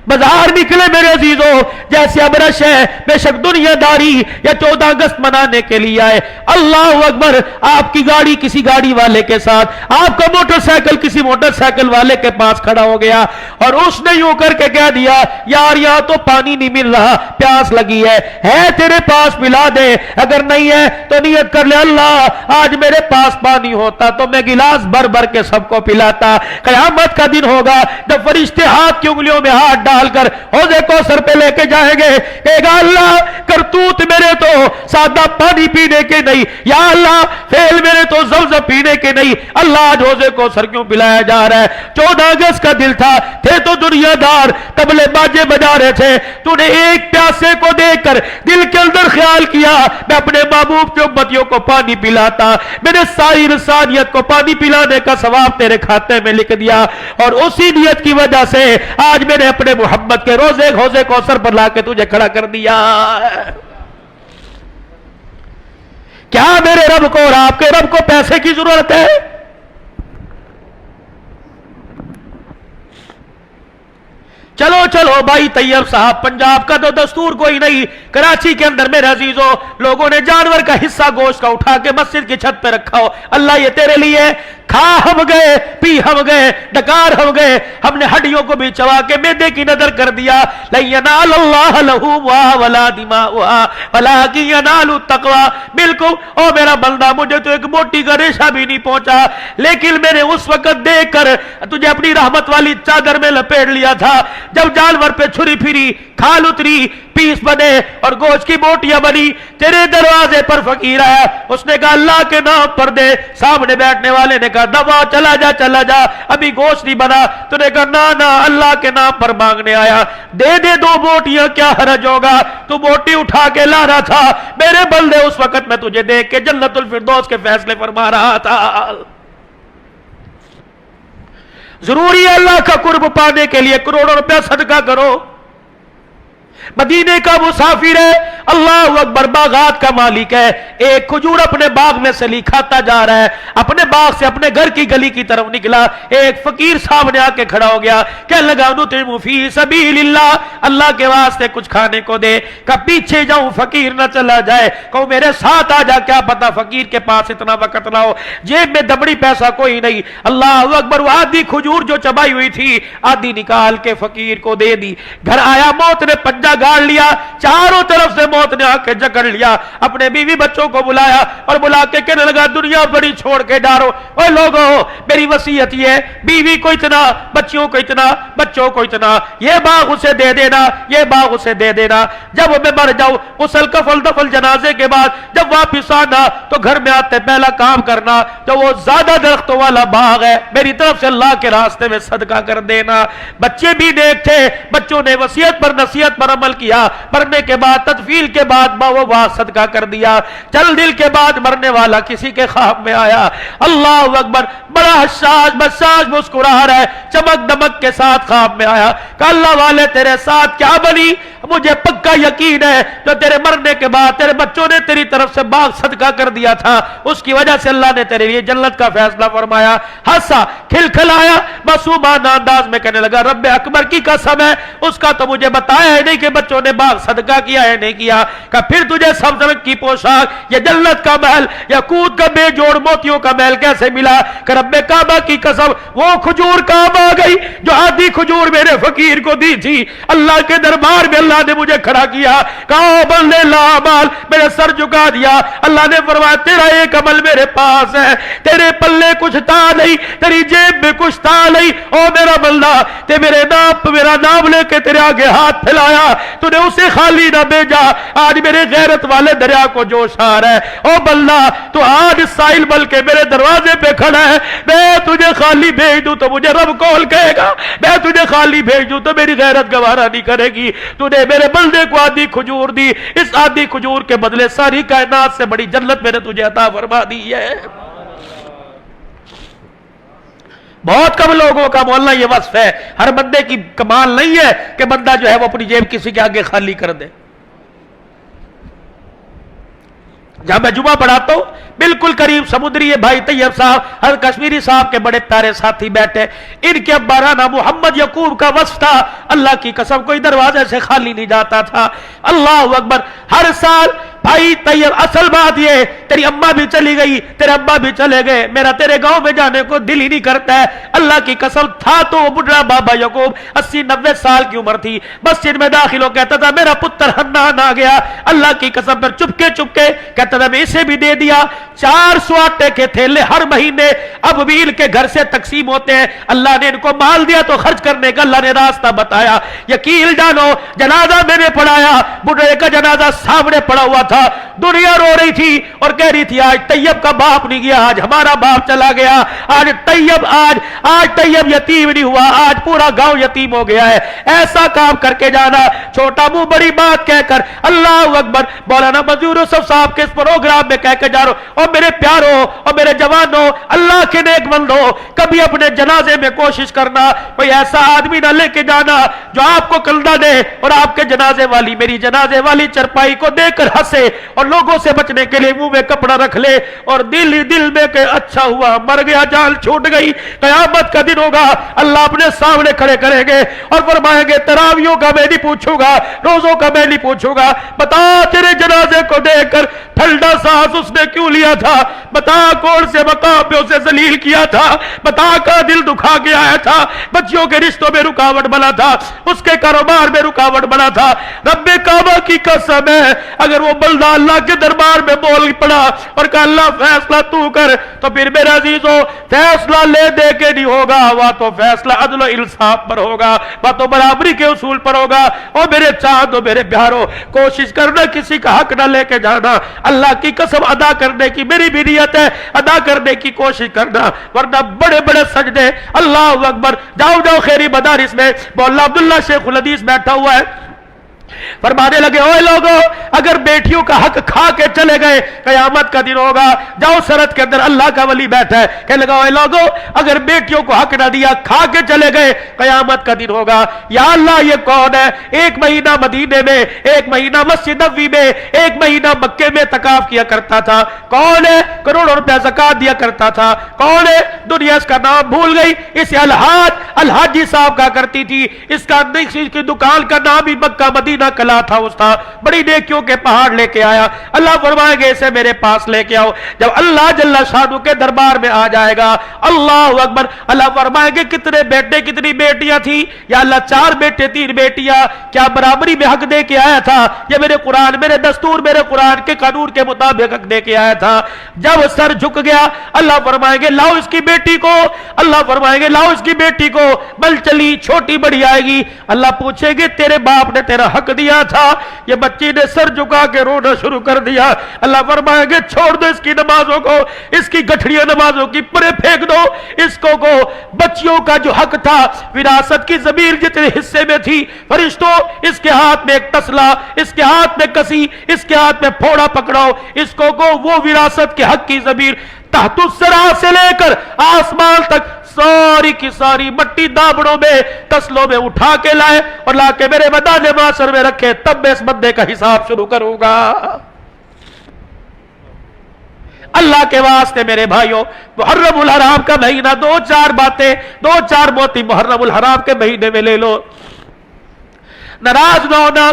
बाजार निकले मेरे अजीजों, जैसे अबरश है, बेशक दुनिया दारी या 14 अगस्त मनाने के लिए आए। अल्लाह अकबर, आपकी गाड़ी किसी गाड़ी वाले के साथ, आपका मोटरसाइकिल किसी मोटरसाइकिल वाले के पास खड़ा हो गया और उसने यूं करके कह दिया, यार यहां तो पानी नहीं मिल रहा, प्यास लगी है तेरे पास पिला दे, अगर नहीं है तो नियत कर ले, अल्लाह आज मेरे पास पानी होता तो मैं गिलास भर भर के सबको पिलाता। कयामत का दिन होगा जब फरिश्ते हाथ की उंगलियों में हाथ डालकर हौज़े कौसर पे लेके जाएंगे, कहेगा अल्लाह करतूत मेरे तो सादा पानी पीने के नहीं, या अल्लाह फेल मेरे तो ज़मज़म पीने के नहीं, अल्लाह आज हौज़े कौसर क्यों पिलाया जा रहा है। 14 अगस्त का दिल था, थे तो दुनियादार, तबले बाजे बजा रहे थे, तूने एक प्यासे को देखकर दिल के अंदर ख्याल किया मैं अपने महबूब के उम्मतियों को पानी पिलाता, मैंने सारी इंसानियत को पानी पिलाने का सवाब तेरे खाते में लिख दिया, और उसी नियत की वजह से आज मैंने अपने मोहब्बत के रोजे हौज़े कौसर पर लाके तुझे खड़ा कर दिया। क्या मेरे रब को और आपके रब को पैसे की जरूरत है? चलो चलो भाई तैयब साहब, पंजाब का तो दस्तूर कोई नहीं, कराची के अंदर मेरे अजीजों लोगों ने जानवर का हिस्सा गोश्त का उठा के मस्जिद की छत पे रखा हो, अल्लाह ये तेरे लिए, खा हम गए, पी हम गए, डकार हम गए, हमने हड्डियों को भी चबा के मैदे की नजर कर दिया। लयनालल्लाह लहूहा वला दिमाउहा वलाकिन यनालु तक़वा, बिल्कुल ओ मेरा बंदा मुझे तो एक मोटी का रेशा भी नहीं पहुंचा, लेकिन मैंने उस वक्त देखकर तुझे अपनी रहमत वाली चादर में लपेट लिया था जब जानवर पे छुरी फिरी, खाल उतरी, पीस बने और गोश्त की बोटियां बनी, तेरे दरवाजे पर फकीर आया, उसने कहा अल्लाह के नाम पर दे, सामने बैठने वाले ने कहा दबा चला जा, अभी गोश्त नहीं बना, तूने कहा ना ना अल्लाह के नाम पर मांगने आया, दे दे 2 बोटियां, क्या हरज होगा, तू बोटी उठा के ला रहा था मेरे बल्दे, उस वक्त मैं तुझे देख के जन्नतुल फिरदौस के फैसले फरमा रहा था। जरूरी है अल्लाह का कुर्ब पाने के लिए करोड़ों रुपया सदका करो। मदीने का मुसाफिर है, अल्लाह अकबर, बागात का मालिक है, एक खजूर अपने बाग में से ली खाता जा रहा है, अपने बाग से अपने घर की गली की तरफ निकला, एक फकीर सामने आके खड़ा हो गया, कहने लगा नुतिमु फी सबीलिल्लाह, अल्लाह के वास्ते कुछ खाने को दे। का पीछे जाऊं फकीर न चला जाए, कहूं मेरे साथ आ जा, क्या पता फकीर के पास इतना वक्त ना हो, जेब में दबड़ी पैसा कोई नहीं। अल्लाह अकबर, वो आधी खजूर जो चबाई हुई थी आधी निकाल के फकीर को दे दी। घर आया, मौत ने पंजा गाड़ लिया, चारों तरफ से मौत ने आके जकड़ लिया, अपने बीवी बच्चों को बुलाया और बुला के कहने लगा दुनिया बड़ी छोड़ के डारो, ओए लोगों मेरी वसीयत ये, बीवी को इतना, बच्चों को इतना, बच्चों को इतना, ये बाग उसे दे देना, ये बाग उसे दे देना, जब मैं मर जाऊं उसल कफल दफल जनाजे के बाद जब वापिस आना तो घर में आते पहला काम करना तो वो ज्यादा दरख्तों वाला बाग है मेरी तरफ से अल्लाह के रास्ते में सदका कर देना। बच्चे भी नेक थे, बच्चों ने वसीयत पर नसीहत पर अमल किया, मरने के बाद तदफील के बाद वो वहां सदका कर दिया। चल दिल के बाद मरने वाला किसी के ख्वाब में आया, अल्लाह अकबर, बड़ा हसास बसास मुस्कुरा रहा है, चमक दमक के साथ ख्वाब में आया, अल्लाह वाले तेरे साथ क्या बनी, मुझे पक्का यकीन है जो तेरे मरने के बाद तेरे बच्चों ने तेरी तरफ से बाग सदका कर दिया था उसकी वजह से अल्लाह ने तेरे लिए जन्नत का फैसला फरमाया। हंसा, खिलखिलाया, मासूमाना अंदाज में कहने लगा रब्बे अकबर की कसम है उसका तो मुझे बताया है नहीं कि बच्चों ने बाग सदका किया है नहीं किया। का फिर तुझे सल्तनत की पोशाक, ये जन्नत का महल, याकूत का बेजोड़ मोतियों का महल कैसे मिला? कि रब्बे काबा की कसम वो खजूर काम आ गई जो आधी खजूर मेरे फकीर को दी थी, अल्लाह के दरबार में अल्लाह ने मुझे खड़ा किया, कहा बंदे लामाल, मेरे सर झुका दिया। अल्लाह ने फरमाया तेरा एक अमल मेरे पास है, तेरे पल्ले कुछ था नहीं, तेरी जेब में कुछ था नहीं, ओ मेरा बंदा ते मेरे नाम मेरा नाम लेके तेरे आगे हाथ फैलाया, तूने उसे खाली ना भेजा। आज मेरे गैरत वाले दरिया को जोश आ रहा है, ओ बल्ला तू आज साहिल बल के मेरे दरवाजे पे खड़ा है, मैं तुझे खाली भेज दूं तो मुझे रब कौन कहेगा, मैं तुझे खाली भेज दूं तो मेरी गैरत गवारा नहीं करेगी। तूने मेरे बंदे को आधी खजूर दी, इस आधी खजूर के बदले सारी कायनात से बड़ी जन्नत मैंने तुझे अता फरमा दी है। बहुत कम लोगों का मोहल्ला ये वस्फ है, हर बंदे की कमाल नहीं है कि बंदा जो है वो अपनी जेब किसी के आगे खाली कर दे। जहां मैं जुमा पढ़ाता हूं बिल्कुल करीब समुद्री है भाई तैयब साहब हर कश्मीरी साहब के बड़े प्यारे साथी बैठे, इनके अब्बा राना मोहम्मद यकूब का वस्फ था, अल्लाह की कसम कोई दरवाजे से खाली नहीं जाता था। अल्लाह अकबर। हर साल भाई तैयब, असल बात ये तेरी अम्मा भी चली गई, तेरे अब्बा भी चले गए, मेरा तेरे गांव में जाने को दिल ही नहीं करता है। अल्लाह की कसम था तो बुढ़ा बाबा यकूब 80-90 साल की उम्र थी, मस्जिद में दाखिल हो कहता था मेरा पुत्र हन्नान आ गया। अल्लाह की कसम पर चुपके चुपके कहता था मैं इसे भी दे दिया। 400 आटे के थैले हर महीने अब भी इनके घर से तकसीम होते हैं। अल्लाह ने इनको माल दिया तो खर्च करने का अल्लाह ने रास्ता बताया। यकीन जानो जनाजा मैंने पढ़ाया, बुढ़े का जनाजा सामने पड़ा हुआ था, दुनिया रो रही थी और कह रही थी आज तैयब का बाप नहीं गया, आज हमारा बाप चला गया, आज तैयब यतीम नहीं हुआ, आज पूरा गांव यतीम हो गया है। ऐसा काम करके जाना, छोटा मुंह बड़ी बात कहकर। अल्लाह अकबर। मौलाना मंजूर यूसुफ साहब के इस प्रोग्राम में कहकर जा रहा हूं, और मेरे प्यारों और मेरे जवानों, अल्लाह के नेक बंदो, कभी अपने जनाजे में कोशिश करना कोई ऐसा आदमी ना लेके जाना जो आपको कंधा दे और आपके जनाजे वाली मेरी जनाजे वाली चरपाई को देकर हंसे और लोगों से बचने के लिए मुंह में कपड़ा रख ले और दिल ही दिल में के अच्छा हुआ मर गया, जान छूट गई। कयामत का दिन होगा, अल्लाह अपने सामने खड़े करेंगे और फरमाएंगे तरावियों का मैं नहीं पूछूंगा, रोजों का मैं नहीं पूछूंगा, बता तेरे जनाजे को देखकर ठंडा सांस उसने क्यों लिया था, बता कौन से मकाम पे उसे जलील किया था, बता का दिल दुखा के आया था, बच्चियों के रिश्तों में रुकावट बना था, उसके कारोबार में रुकावट बना था। रब्बे काबा की कसम है अगर वो बंदा अल्लाह के दरबार में बोल पड़ा और कहा अल्लाह फैसला तू कर, तो फिर मेरे अजीजों फैसला ले दे के नहीं होगा, वह तो फैसला अदल और इंसाफ पर होगा, वह तो बराबरी के उसूल पर होगा। और मेरे चाँदो मेरे प्यारों, कोशिश करना किसी का हक न लेके जाना, अल्लाह की कसम अदा करने की मेरी भी नियत है, अदा करने की कोशिश करना, वरना बड़े बड़े सजदे। अल्लाह अकबर। जाओ जाओ खैरी मदारिस में मौला अब्दुल्ला शेखुल हदीस बैठा हुआ है, फरमाने लगे ओए लोगों अगर बेटियों का हक खा के चले गए कयामत का दिन होगा। जाओ सरहद के अंदर अल्लाह का वली बैठा है, कहने लगा ओए लोगों अगर बेटियों को हक ना दिया खा के चले गए कयामत का दिन होगा। या अल्लाह ये कौन है, एक महीना मदीने में, एक महीना मस्जिद नबवी में, एक महीना मक्के में तकाफ किया करता था, कौन है करोड़ों रुपया ज़कात दिया करता था, कौन है दुनिया इसका नाम भूल गई, इसे अलहाजी साहब का करती थी, इसका इसकी दुकान का नाम ही मक्का मदीना कला था, उस था बड़ी नेकियों के पहाड़ लेके आया। अल्लाह फरमाएंगे इसे मेरे पास लेके आओ। जब अल्लाह जल्ला शानू के दरबार में आ जाएगा, अल्लाह अकबर, अल्लाह फरमाएंगे कितने बेटे कितनी बेटियां थी, या अल्लाह 4 बेटे 3 बेटियां, क्या बराबरी में हक दे के आया था, ये मेरे कुरान मेरे दस्तूर मेरे कुरान के कानून के मुताबिक हक दे के आया था। जब सर झुक गया अल्लाह फरमाएंगे लाओ इसकी बेटी को, अल्लाह फरमाएंगे लाओ इसकी बेटी को, बल चली छोटी बड़ी आएगी। अल्लाह पूछेंगे तेरे बाप ने तेरा हक दिया था, ये बच्ची ने सर झुका के रोना शुरू कर दिया। अल्लाह फरमाएंगे छोड़ दो इसकी नमाजों को, इसकी गठड़ियां नमाजों की परे फेंक दो, इसको को बच्चियों का जो हक था विरासत की जमीर जितने हिस्से में थी, फरिश्तों इसके हाथ में एक तसला, इसके हाथ में कसी, इसके हाथ में फोड़ा पकड़ाओ, इसको को वो विरासत के हक की जमीर तहतुस्सरा से लेकर आसमान तक सारी की सारी मट्टी दाबड़ों में तसलों में उठा के लाए और लाके मेरे मैदान माशर में रखे, तब मैं इस बंदे का हिसाब शुरू करूंगा। अल्लाह के वास्ते मेरे भाइयों, मुहर्रमुल हराम का महीना, 2-4 बातें 2-4 मोती मुहर्रमुल हराम के महीने में ले लो। नाराज ना होना,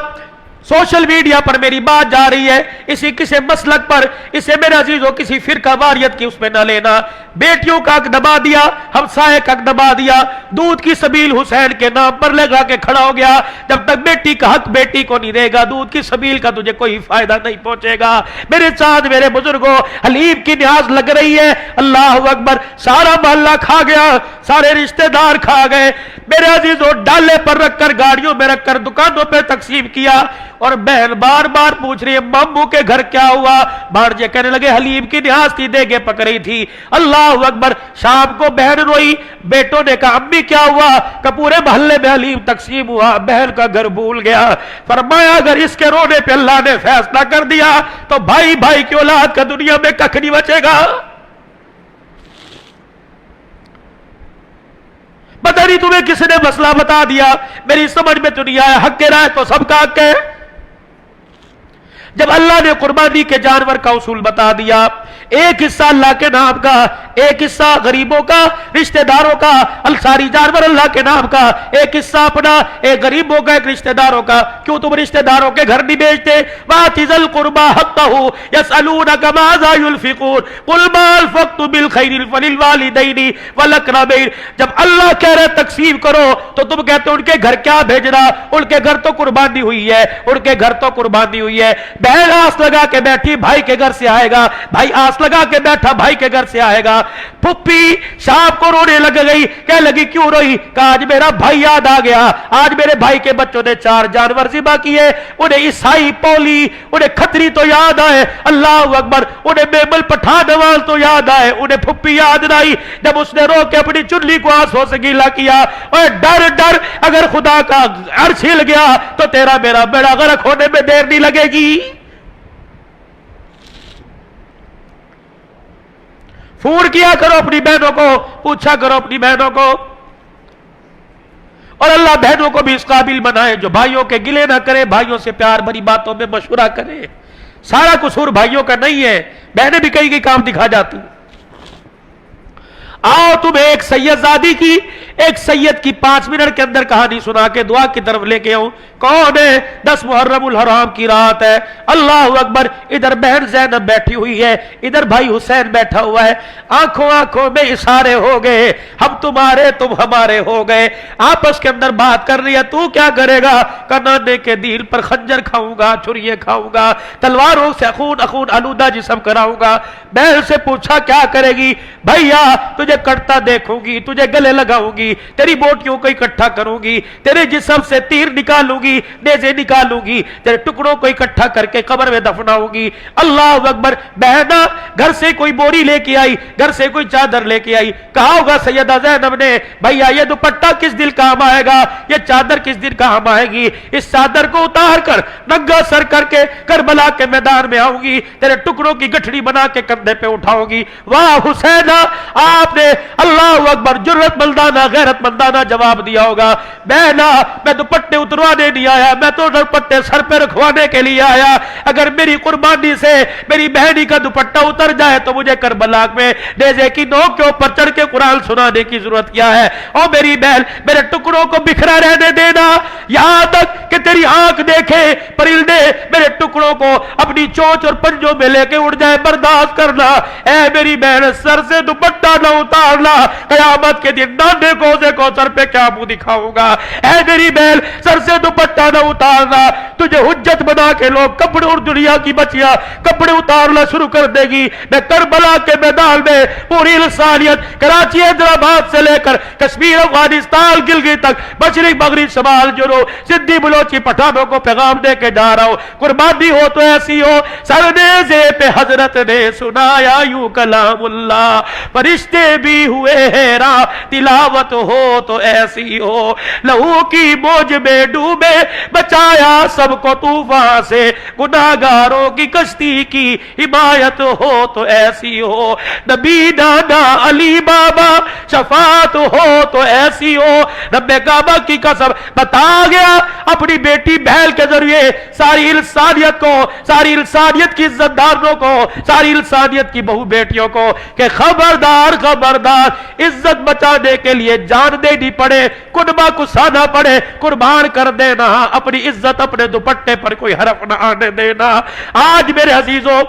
सोशल मीडिया पर मेरी बात जा रही है, इसी किसी मसलक पर, इसे मेरे अजीजों किसी फिरका वारियत की उसमें ना लेना। बेटियों का हक दबा दिया, हमसाये का हक दबा दिया, दूध की सबील हुसैन के नाम पर लगा के खड़ा हो गया। जब तक बेटी का हक बेटी को नहीं देगा, दूध की सबील का तुझे कोई फायदा नहीं पहुंचेगा। मेरे साथ मेरे बुजुर्गों, हलीब की न्याज लग रही है, अल्लाह अकबर, सारा मोहल्ला खा गया, सारे रिश्तेदार खा गए। मेरे अजीजों डाले पर रखकर, गाड़ियों में रखकर दुकानों पर तकसीम किया, और बहन बार बार पूछ रही है मामू के घर क्या हुआ। भाड़जे कहने लगे हलीब की न्याज थी, देगे पक रही थी। अल्लाह अकबर। शाम को बहन रोई, बेटों ने कहा अम्मी क्या हुआ, कि पूरे मोहल्ले में हलीब तकसीम हुआ, बहन का घर भूल गया। फरमाया अगर इसके रोने पे अल्लाह ने फैसला कर दिया तो भाई भाई की औलाद का दुनिया में कख नहीं बचेगा। पता नहीं तुम्हें किसने मसला बता दिया, मेरी समझ में तो नहीं आया। हक के राय तो सबका हक है। جب اللہ نے قربانی کے جانور کا اصول بتا دیا، ایک حصہ اللہ کے نام کا، ایک حصہ غریبوں کا، رشتہ داروں کا، انصاری جانور اللہ کے نام کا، ایک حصہ اپنا، ایک غریبوں کا، ایک رشتہ داروں کا، کیوں تم رشتہ داروں کے گھر نہیں بیچتے؟ وَآتِ ذَا الْقُرْبَىٰ حَقَّهُ يَسْأَلُونَكَ مَاذَا يُنْفِقُونَ قُلْ مَا أَنفَقْتُم مِّنْ خَيْرٍ فَلِلْوَالِدَيْنِ وَالْأَقْرَبَيْنِ۔ جب اللہ کہہ رہے تقسیم کرو تو تم کہتے ہو ان کے گھر کیا بھیجنا، ان کے گھر تو قربانی ہوئی ہے، ان کے گھر تو قربانی ہوئی ہے۔ بہن آس لگا کے بیٹھی بھائی کے گھر سے آئے گا، بھائی آس لگا کے بیٹھا بھائی کے گھر سے آئے گا۔ پھپھی شام کو رونے لگ گئی، کہہ لگی کیوں روئی؟ کہا آج میرا بھائی یاد آ گیا، آج میرے بھائی کے بچوں نے 4 جانور ذبح کیے، انہیں عیسائی پولی، انہیں کھتری تو یاد آئے، اللہ اکبر، انہیں میمل پٹھان وال تو یاد آئے، انہیں پھپھی یاد نہ آئی۔ جب اس نے رو کے اپنی چنلی کو آنسوں سے گیلا کیا، اور ڈر ڈر اگر خدا کا عرش ہل گیا تو تیرا میرا بیڑا غرق ہونے میں دیر نہیں لگے گی۔ فون کیا کرو اپنی بہنوں کو، پوچھا کرو اپنی بہنوں کو، اور اللہ بہنوں کو بھی اس قابل بنائے جو بھائیوں کے گلے نہ کرے، بھائیوں سے پیار بھری باتوں میں مشورہ کرے۔ سارا قصور بھائیوں کا نہیں ہے، بہنیں بھی کئی کام دکھا جاتی۔ آؤ تمہیں ایک سید زادی کی، ایک سید کی 5 منٹ کے اندر کہانی سنا کے دعا کی طرف لے کے آؤں۔ کون ہے؟ 10 محرم الحرام کی رات ہے، اللہ اکبر، ادھر بہن زینب بیٹھی ہوئی ہے، ادھر بھائی حسین بیٹھا ہوا ہے، آنکھوں آنکھوں میں اشارے ہو گئے، ہم تمہارے تم ہمارے ہو گئے، آپس کے اندر بات کر رہی ہے۔ تو کیا کرے گا؟ کنانے کے دین پر خنجر کھاؤں گا، چھریے کھاؤں گا، تلواروں سے خون اخون آلودہ جسم کراؤں گا۔ بہن سے پوچھا کیا کرے گی؟ بھیا تجھے کٹتا دیکھوں گی، تجھے گلے لگاؤں گی، تیری بوٹیوں کو اکٹھا کروں گی، تیرے جسم سے تیر نکالوں گی، نیزے نکالوں گی، تیرے ٹکڑوں کو اکٹھا کر کے قبر میں دفناؤں گی۔ اللہ اکبر۔ بہنا گھر سے کوئی بوری لے کے آئی، گھر سے کوئی چادر لے کے آئی، کہا ہوگا سیدہ زینب نے بھیا یہ دوپٹہ کس دن کام آئے گا، یہ چادر کس دن کام آئے گی؟ اس چادر کو اتار کر ننگا سر کر کے کربلا کے میدان میں آؤں گی، تیرے ٹکڑوں کی گٹھڑی بنا کے کندھے پہ اٹھاؤں گی۔ واہ حسینہ، آپ نے اللہ اکبر جرت مندانہ غیرت مندانہ جواب دیا ہوگا۔ بہنا میں دوپٹے اتروانے نہیں آیا، میں تو دوپٹے سر پہ رکھوانے کے لیے آیا۔ اگر میری قربانی سے میری بہنی کا دوپٹہ اتر جائے تو مجھے کربلا میں نیزے کی نوک کے اوپر چڑھ کے قرآن سنانے کی ضرورت کیا ہے؟ او میری بہن، میرے ٹکڑوں کو بکھرا رہنے دینا، یہاں تک کہ تیری آنکھ دیکھے پرندے میرے ٹکڑوں کو اپنی چونچ اور پنجوں میں لے کے اڑ جائے، برداشت کرنا۔ اے میری بہن، سر سے دوپٹہ نہ اتارنا، قیامت کے دن نانے کوزے کو سر پہ کیا منہ دکھاؤں گا۔ اے میری بہن، سر سے دوپٹہ نہ اتارنا، تجھے حجت بنا کے لوگ کپڑے اور دنیا کی بچیاں کپڑے اتارنا شروع کر دے گی۔ میں کربلا کے میدان میں پوری انسانیت، کراچی حیدرآباد سے لے کر کشمیر افغانستان گلگت تک، مشرق مغرب شمال جنوب سندھی بلوچی پٹھانوں کو پیغام دے کے جا رہا ہوں۔ قربانی ہو تو ایسی ہو، سر نیزے پہ حضرت نے سنایا یوں کلام اللہ، فرشتے بھی ہوئے حیراں، تلاوت ہو تو ایسی ہو، لہو کی موج میں ڈوبے بچایا سب کو طوفان سے، گناہگاروں کی کشتی کی حمایت ہو تو ایسی ہو، نبی نانا علی بابا شفاعت ہو تو ایسی ہو۔ رب کعبہ کی قسم بتا گیا اپنی بیٹی بہل کے ذریعے ساری انسانیت کو، ساری انسانیت کی عزت داروں کو، ساری انسانیت کی بہو بیٹیوں کو کہ خبردار خبردار، عزت بچانے کے لیے جان دینی پڑے، کنبہ کسانا پڑے، قربان کر دینا، اپنی عزت اپنے دوپٹے پر کوئی حرف نہ آنے دینا۔ آج میرے عزیزوں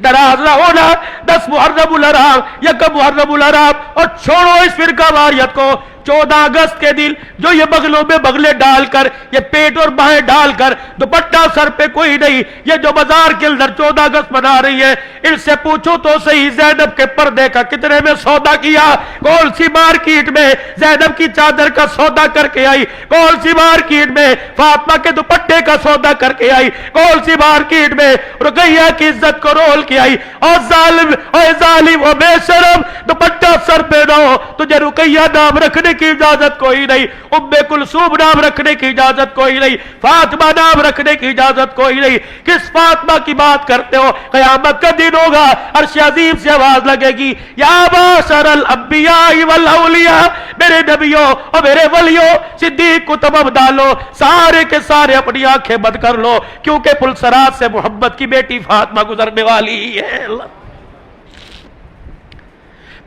ناراض نہ ہونا، 10 محرم الحرام، 1 محرم الحرام، اور چھوڑو اس فرقہ واریت کو۔ 14 اگست کے دن جو یہ بغلوں میں بغلے ڈال کر، یہ پیٹ اور باہیں ڈال کر، دوپٹہ سر پہ کوئی نہیں، یہ جو بازار کے اندر 14 اگست منا رہی ہے، ان سے پوچھو تو صحیح زینب کے پردے کا کتنے میں سودا کیا؟ کون سی مارکیٹ میں زینب کی چادر کا سودا کر کے آئی؟ کون سی مارکیٹ میں فاطمہ کے دوپٹے کا سودا کر کے آئی؟ کون سی مارکیٹ میں رقیہ کی عزت کو رول کے آئی؟ اور ظالم اور ظالم اور بے شرم، دوپٹہ سر پہ نہ ہو، تجھے رقیہ نام رکھنے کی اجازت کوئی نہیں، ام کلثوم نام رکھنے کی اجازت کوئی نہیں، فاطمہ نام رکھنے کی اجازت کوئی نہیں۔ کس فاطمہ کی بات کرتے ہو؟ قیامت کا دن ہوگا، عرش عظیم سے آواز لگے گی، یا معشر الانبیاء والاولیاء، میرے نبیوں اور میرے ولیوں، صدیق کو تمام ڈالو، سارے کے سارے اپنی آنکھیں بند کر لو، کیونکہ پلسرات سے محمد کی بیٹی فاطمہ گزرنے والی ہے۔ اللہ،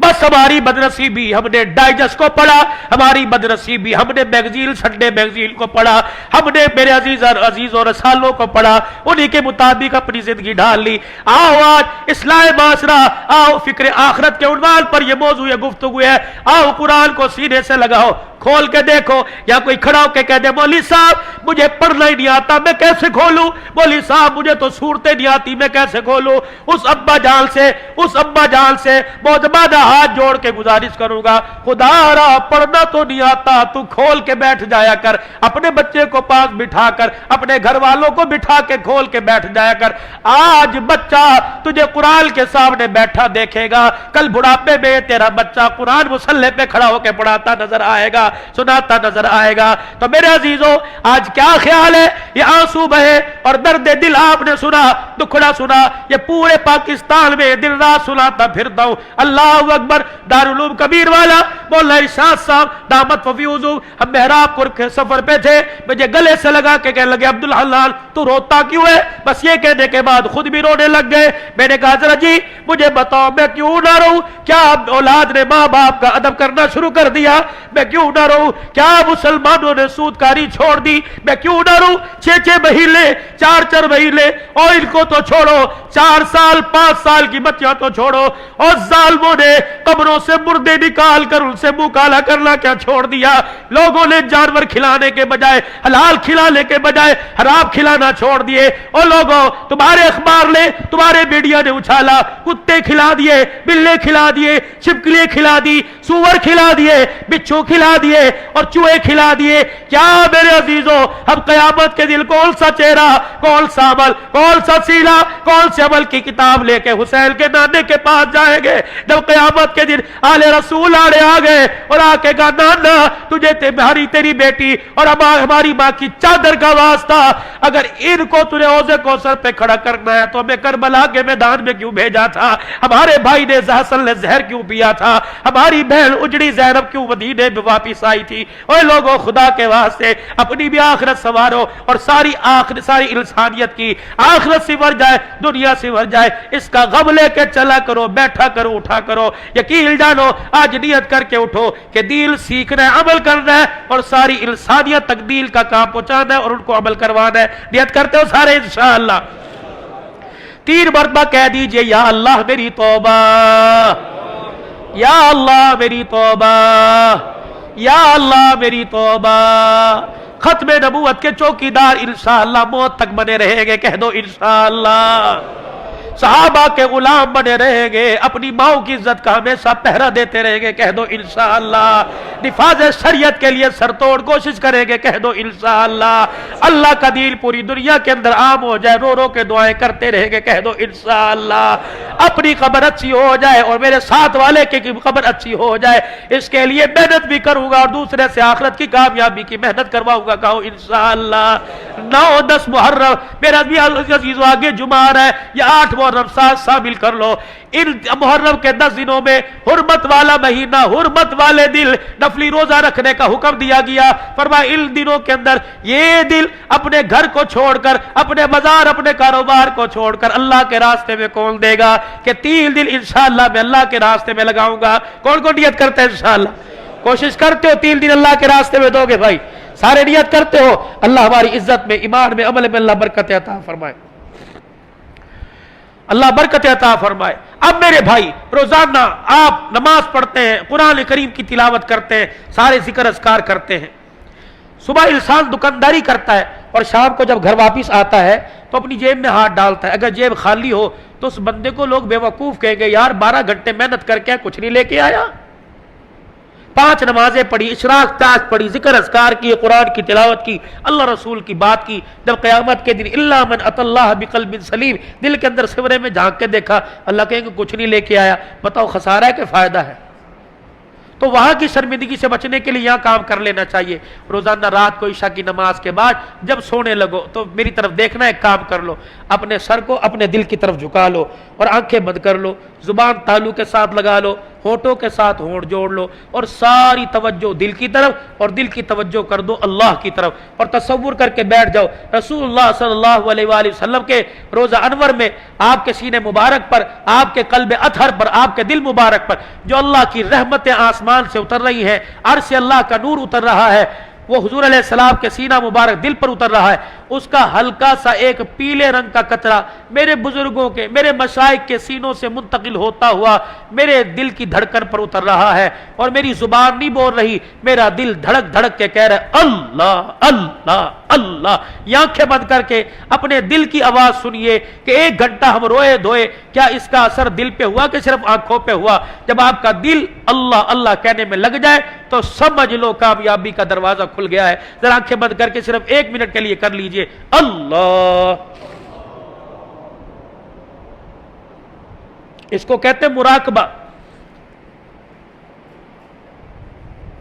بس ہماری بدنصیبی ہم نے ڈائجسٹ کو پڑھا، ہماری بدنصیبی ہم نے میگزین سنڈے میگزین کو پڑھا، ہم نے میرے عزیز اور رسالوں کو پڑھا، انہی کے مطابق اپنی زندگی ڈال لی۔ آؤ آج اصلاح معاشرہ، آؤ فکر آخرت کے عنوان پر یہ موضوع گفتگو ہے، آؤ قرآن کو سینے سے لگاؤ، کھول کے دیکھو۔ یا کوئی کھڑا ہو کے کہہ دے مولوی صاحب مجھے پڑھنا ہی نہیں آتا، میں کیسے کھولوں؟ مولوی صاحب مجھے تو صورتیں نہیں آتی، میں کیسے کھولوں؟ اس ابا جان سے معتمدہ ہاتھ جوڑ کے گزارش کروں گا، خدا را پڑھنا تو نہیں آتا، تو کھول کے بیٹھ جایا کر، اپنے بچے کو پاس بٹھا کر، اپنے گھر والوں کو بٹھا کے کھول کے بیٹھ جایا کر۔ آج بچہ تجھے قرآن کے سامنے بیٹھا دیکھے گا، کل بڑھاپے میں تیرا بچہ قرآن مصلی پہ کھڑا ہو کے پڑھاتا نظر آئے گا، سناتا نظر آئے گا۔ تو میرے عزیزوں آج کیا خیال ہے؟ یہ آنسو بہے اور درد دل آپ نے سنا، دکھڑا سنا، یہ پورے پاکستان میں دن رات سناتا پھرتا ہوں۔ اللہ اکبر۔ دارالعلوم کبیر والا مولانا ارشاد صاحب دامت وفیوزو، ہم محراب پور کے سفر پہ تھے، مجھے گلے سے لگا کے کہنے لگے عبدالحلال تو روتا کیوں ہے؟ بس یہ کہنے کے بعد خود بھی رونے لگ گئے۔ میں نے کہا ذرا جی مجھے بتاؤ میں کیوں نہ رہوں؟ کیا اولاد نے ماں باپ کا ادب کرنا شروع کر دیا؟ میں کیوں نہ رہوں؟ کیا مسلمانوں نے سودکاری چھوڑ دی؟ میں کیوں نہ رہوں؟ 6 مہینے 4 مہینے اور ان کو تو چھوڑو، 4 سال 5 سال کی بچیاں تو چھوڑو، اور ظالموں نے قبروں سے مردے نکال کر ان سے منہ کالا کرنا کیا چھوڑ دیا؟ لوگوں نے جانور کھلانے کے بجائے، حلال کھلانے کے بجائے حرام کھلانا چھوڑ دیے۔ اور لوگوں تمہارے اخبار نے، تمہارے میڈیا نے اچھالا، کتے کھلا دیے، بلے کھلا دیے، چھپکلیاں کھلا دی، سور کھلا دیے، بچھو کھلا دیے اور چوہے کھلا دیے۔ کیا میرے عزیزوں ہم قیامت کے دن کون سا چہرہ، کون سا عمل، کون سا سیلا، کون سے عمل کی کتاب لے کے حسین کے نانے کے پاس جائیں گے؟ جب قیامت کے دن آل رسول آڑے آ گئے اور آ کے کہا نانا تجھے تیری بیٹی اور ہماری ماں کی چادر کا واسطہ، اگر ان کو تجھے حوض کوثر پہ کھڑا کرنا ہے تو ہمیں کربلا کے میدان میں کیوں بھیجا تھا؟ ہمارے بھائی نے حسن نے زہر کیوں پیا تھا؟ ہماری بہن اجڑی زینب کیوں مدینے میں واپس آئی تھی؟ اوے لوگوں خدا کے واسطے اپنی بھی آخرت سنوارو، اور ساری انسانیت کی آخرت سنور جائے، دنیا سنور جائے، اس کا غم لے کے چلا کرو، بیٹھا کرو، اٹھا کرو۔ یقین جانو آج نیت کر کے اٹھو کہ دین سیکھنا ہے، عمل کرنا ہے، اور ساری انسانیت تک دین کا کام پہنچانا ہے اور ان کو عمل کروانا ہے۔ نیت کرتے ہو سارے انشاءاللہ؟ 3 مرتبہ کہہ دیجئے یا اللہ میری توبہ، یا اللہ میری توبہ، یا اللہ میری توبہ۔ ختم نبوت کے چوکیدار انشاءاللہ موت تک بنے رہیں گے، کہہ دو انشاءاللہ۔ صحابہ کے غلام بنے رہیں گے، اپنی ماؤں کی عزت کا ہمیشہ پہرا دیتے رہیں گے، کہہ دو انشاءاللہ۔ نفاذ شریعت کے لیے سر توڑ کوشش کریں گے، کہہ دو انشاءاللہ۔ اللہ کا دین پوری دنیا کے اندر عام ہو جائے، رو رو کے دعائیں کرتے رہیں گے، کہہ دو انشاءاللہ۔ اپنی قبر اچھی ہو جائے اور میرے ساتھ والے کی قبر اچھی ہو جائے، اس کے لیے محنت بھی کروں گا اور دوسرے سے آخرت کی کامیابی کی محنت کرواؤں گا، کہو انشاءاللہ۔ 9-10 محرم میرا بھی عزیزو آگے جمعہ آ رہا ہے، یہ 8 محرم ساتھ شامل کر لو۔ ان محرم کے 10 دنوں میں حرمت والا مہینہ، حرمت والے دل، نفلی روزہ رکھنے کا حکم دیا گیا۔ فرمایا ان دنوں کے اندر یہ دل اپنے گھر کو چھوڑ کر، اپنے بازار، اپنے کاروبار کو چھوڑ کر اللہ کے راستے میں کون دے گا کہ 3 دن انشاءاللہ میں اللہ کے راستے میں لگاؤں گا؟ کون کون نیت کرتے ہیں انشاءاللہ؟ کوشش کرتے ہو 3 دن اللہ کے راستے میں دو گے بھائی؟ سارے نیت کرتے ہو؟ اللہ ہماری عزت میں، ایمان میں، عمل میں اللہ برکت عطا فرمائے، اللہ برکت عطا فرمائے۔ اب میرے بھائی روزانہ آپ نماز پڑھتے ہیں، قرآن کریم کی تلاوت کرتے ہیں، سارے ذکر اذکار کرتے ہیں۔ صبح انسان دکانداری کرتا ہے اور شام کو جب گھر واپس آتا ہے تو اپنی جیب میں ہاتھ ڈالتا ہے، اگر جیب خالی ہو تو اس بندے کو لوگ بے وقوف کہیں گے، یار 12 گھنٹے محنت کر کے کچھ نہیں لے کے آیا۔ 5 نمازیں پڑھی، اشراق تاج پڑھی، ذکر اذکار کی، قرآن کی تلاوت کی، اللہ رسول کی بات کی۔ جب قیامت کے دن الا من اتى اللہ بقلب سلیم، دل کے اندر سورے میں جھانک کے دیکھا، اللہ کہیں گے کچھ نہیں لے کے آیا۔ بتاؤ خسارہ ہے کہ فائدہ ہے؟ تو وہاں کی شرمندگی سے بچنے کے لیے یہاں کام کر لینا چاہیے. روزانہ رات کو عشاء کی نماز کے بعد جب سونے لگو تو میری طرف دیکھنا ایک کام کر لو, اپنے سر کو اپنے دل کی طرف جھکا لو اور آنکھیں بند کر لو, زبان تالو کے ساتھ لگا لو, ہونٹوں کے ساتھ ہونٹ جوڑ لو اور ساری توجہ دل کی طرف اور دل کی توجہ کر دو اللہ کی طرف, اور تصور کر کے بیٹھ جاؤ رسول اللہ صلی اللہ علیہ وآلہ وسلم کے روزہ انور میں آپ کے سینے مبارک پر, آپ کے قلب اطہر پر, آپ کے دل مبارک پر جو اللہ کی رحمتیں آسمان سے اتر رہی ہیں, عرش سے اللہ کا نور اتر رہا ہے, وہ حضور علیہ السلام کے سینہ مبارک دل پر اتر رہا ہے, اس کا ہلکا سا ایک پیلے رنگ کا قطرہ میرے بزرگوں کے, میرے مشائخ کے سینوں سے منتقل ہوتا ہوا میرے دل کی دھڑکن پر اتر رہا ہے, اور میری زبان نہیں بول رہی, میرا دل دھڑک دھڑک کے کہہ رہا ہے اللہ اللہ اللہ. یہ آنکھیں بند کر کے اپنے دل کی آواز سنیے کہ 1 گھنٹہ ہم روئے دھوئے, کیا اس کا اثر دل پہ ہوا کہ صرف آنکھوں پہ ہوا؟ جب آپ کا دل اللہ اللہ کہنے میں لگ جائے تو سمجھ لو کامیابی کا دروازہ کھل گیا ہے. ذرا آنکھیں بند کر کے صرف 1 منٹ کے لیے کر لیجئے اللہ. اس کو کہتے ہیں مراقبہ.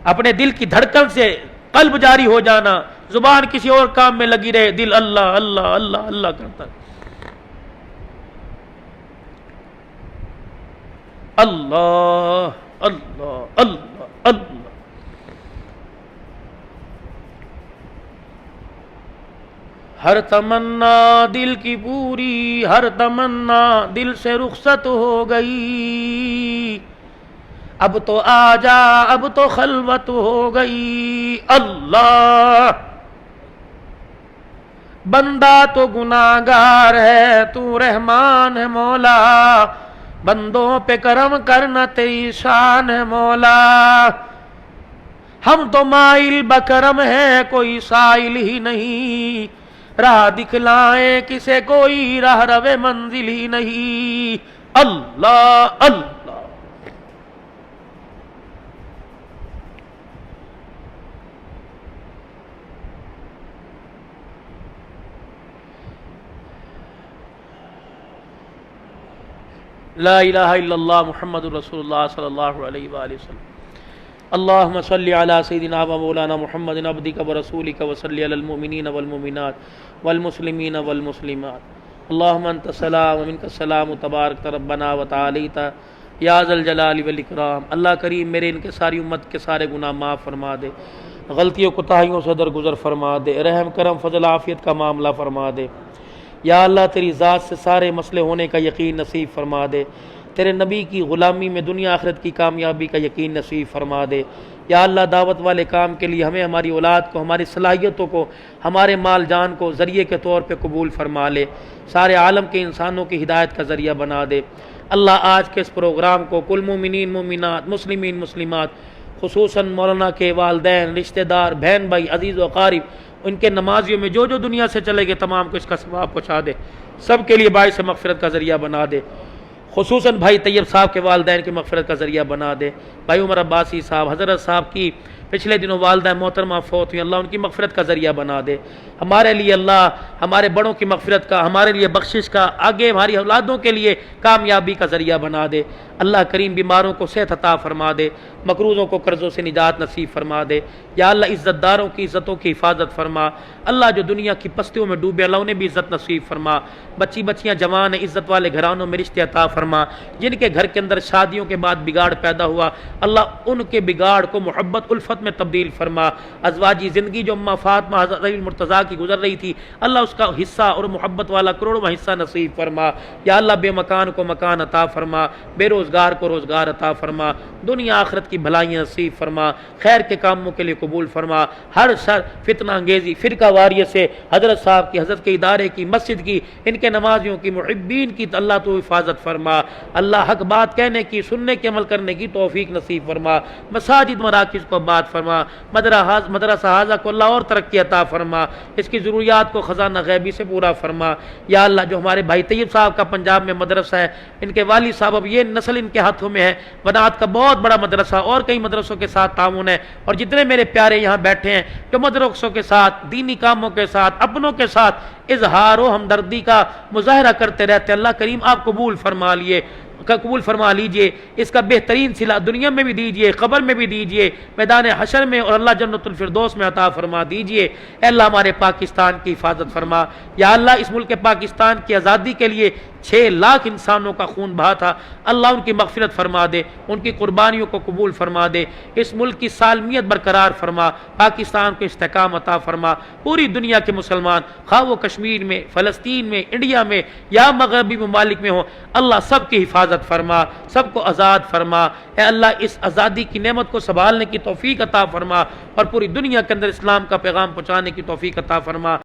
اپنے دل کی دھڑکن سے قلب جاری ہو جانا, زبان کسی اور کام میں لگی رہے, دل اللہ اللہ اللہ اللہ کرتا ہے. اللہ اللہ اللہ اللہ. ہر تمنا دل کی پوری, ہر تمنا دل سے رخصت ہو گئی, اب تو آ جا اب تو خلوت ہو گئی. اللہ بندہ تو گناہگار ہے, تو رحمان ہے مولا, بندوں پہ کرم کرنا تیری شان ہے مولا. ہم تو مائل بکرم ہیں کوئی سائل ہی نہیں, راہ دکھلائیں کسے کوئی راہ رو منزل ہی نہیں. اللہ اللہ. لا الہ الا اللہ محمد رسول اللہ صلی اللہ علیہ وآلہ وسلم. اللہم صلی علی سیدنا و مولانا محمد عبدک و رسولک و صلی علی المؤمنین والمؤمنات والمسلمین والمسلمات. اللہم انت السلام و منک السلام تبارک ربنا و تعالیت یا ذا الجلال والاکرام. اللہ کریم میرے ان کے ساری امت کے سارے گناہ معاف فرما دے, غلطیوں کوتاہیوں سے درگزر فرما دے, رحم کرم فضل عافیت کا معاملہ فرما دے. یا اللہ تیری ذات سے سارے مسئلے ہونے کا یقین نصیب فرما دے, تیرے نبی کی غلامی میں دنیا آخرت کی کامیابی کا یقین نصیب فرما دے. یا اللہ دعوت والے کام کے لیے ہمیں, ہماری اولاد کو, ہماری صلاحیتوں کو, ہمارے مال جان کو ذریعے کے طور پہ قبول فرما لے, سارے عالم کے انسانوں کی ہدایت کا ذریعہ بنا دے. اللہ آج کے اس پروگرام کو کل مومنین مومنات مسلمین مسلمات, خصوصاً مولانا کے والدین, رشتہ دار, بہن بھائی, عزیز و اقارب, ان کے نمازیوں میں جو دنیا سے چلے گئے تمام کو اس کا ثواب پہنچا دے, سب کے لیے باعث مغفرت کا ذریعہ بنا دے. خصوصاً بھائی طیب صاحب کے والدین کی مغفرت کا ذریعہ بنا دے. بھائی عمر عباسی صاحب, حضرت صاحب کی پچھلے دنوں والدہ محترمہ فوت ہوئی, اللہ ان کی مغفرت کا ذریعہ بنا دے. ہمارے لیے اللہ ہمارے بڑوں کی مغفرت کا, ہمارے لیے بخشش کا, آگے ہماری اولادوں کے لیے کامیابی کا ذریعہ بنا دے. اللہ کریم بیماروں کو صحت عطا فرما دے, مقروضوں کو قرضوں سے نجات نصیب فرما دے. یا اللہ عزت داروں کی عزتوں کی حفاظت فرما. اللہ جو دنیا کی پستیوں میں ڈوبے, اللہ انہیں بھی عزت نصیب فرما. بچی بچیاں جوان ہیں, عزت والے گھرانوں میں رشتے عطا فرما. جن کے گھر کے اندر شادیوں کے بعد بگاڑ پیدا ہوا, اللہ ان کے بگاڑ کو محبت الفت میں تبدیل فرما. ازواجی زندگی جو اماں فاطمہ حضرت علی مرتضیٰ کی گزر رہی تھی, اللہ اس کا حصہ اور محبت والا کروڑواں حصہ نصیب فرما. یا اللہ بے مکان کو مکان عطا فرما, بے روزگار کو روزگار عطا فرما. دنیا آخرت کی بھلائیاں نصیب فرما, خیر کے کاموں کے لیے قبول فرما. ہر شر فتنہ انگیزی فرقہ واریت سے حضرت صاحب کی, حضرت کے ادارے کی, مسجد کی, ان کے نمازیوں کی, محبین کی اللہ تو حفاظت فرما. اللہ حق بات کہنے کی, سننے کے عمل کرنے کی توفیق نصیب فرما. مساجد مراکز کو آباد فرما. مدرسہ حاضہ کو اللہ اور ترقی عطا فرما. اس کی ضروریات کو خزانہ غیبی سے پورا فرما. یا اللہ جو ہمارے بھائی طیب صاحب کا پنجاب میں مدرسہ ہے, ان کے والد صاحب, اب یہ نسل ان کے ہاتھوں میں ہے, بنات کا بہت بڑا مدرسہ, اور کئی مدرسوں کے ساتھ تعاون ہے. اور جتنے میرے پیارے یہاں بیٹھے ہیں جو مدرسوں کے ساتھ, دینی کاموں کے ساتھ, اپنوں کے ساتھ اظہار و ہمدردی کا مظاہرہ کرتے رہتے ہیں۔ اللہ کریم آپ قبول فرما لیجئے، اس کا بہترین صلہ دنیا میں بھی دیجئے، قبر میں بھی دیجئے، میدان حشر میں اور اللہ جنت الفردوس میں عطا فرما دیجئے۔ اے اللہ ہمارے پاکستان کی حفاظت فرما، یا اللہ اس ملک پاکستان کی آزادی کے لیے 6 لاکھ انسانوں کا خون بہا تھا، اللہ ان کی مغفرت فرما دے، ان کی قربانیوں کو قبول فرما دے، اس ملک کی سالمیت برقرار فرما، پاکستان کو استحکام عطا فرما، پوری دنیا کے مسلمان خواہ وہ کشمیر میں، فلسطین میں، انڈیا میں یا مغربی ممالک میں ہوں، اللہ سب کی حفاظت فرما، سب کو آزاد فرما۔ اے اللہ اس آزادی کی نعمت کو سنبھالنے کی توفیق عطا فرما اور پوری دنیا کے اندر اسلام کا پیغام پہنچانے کی توفیق عطا فرما۔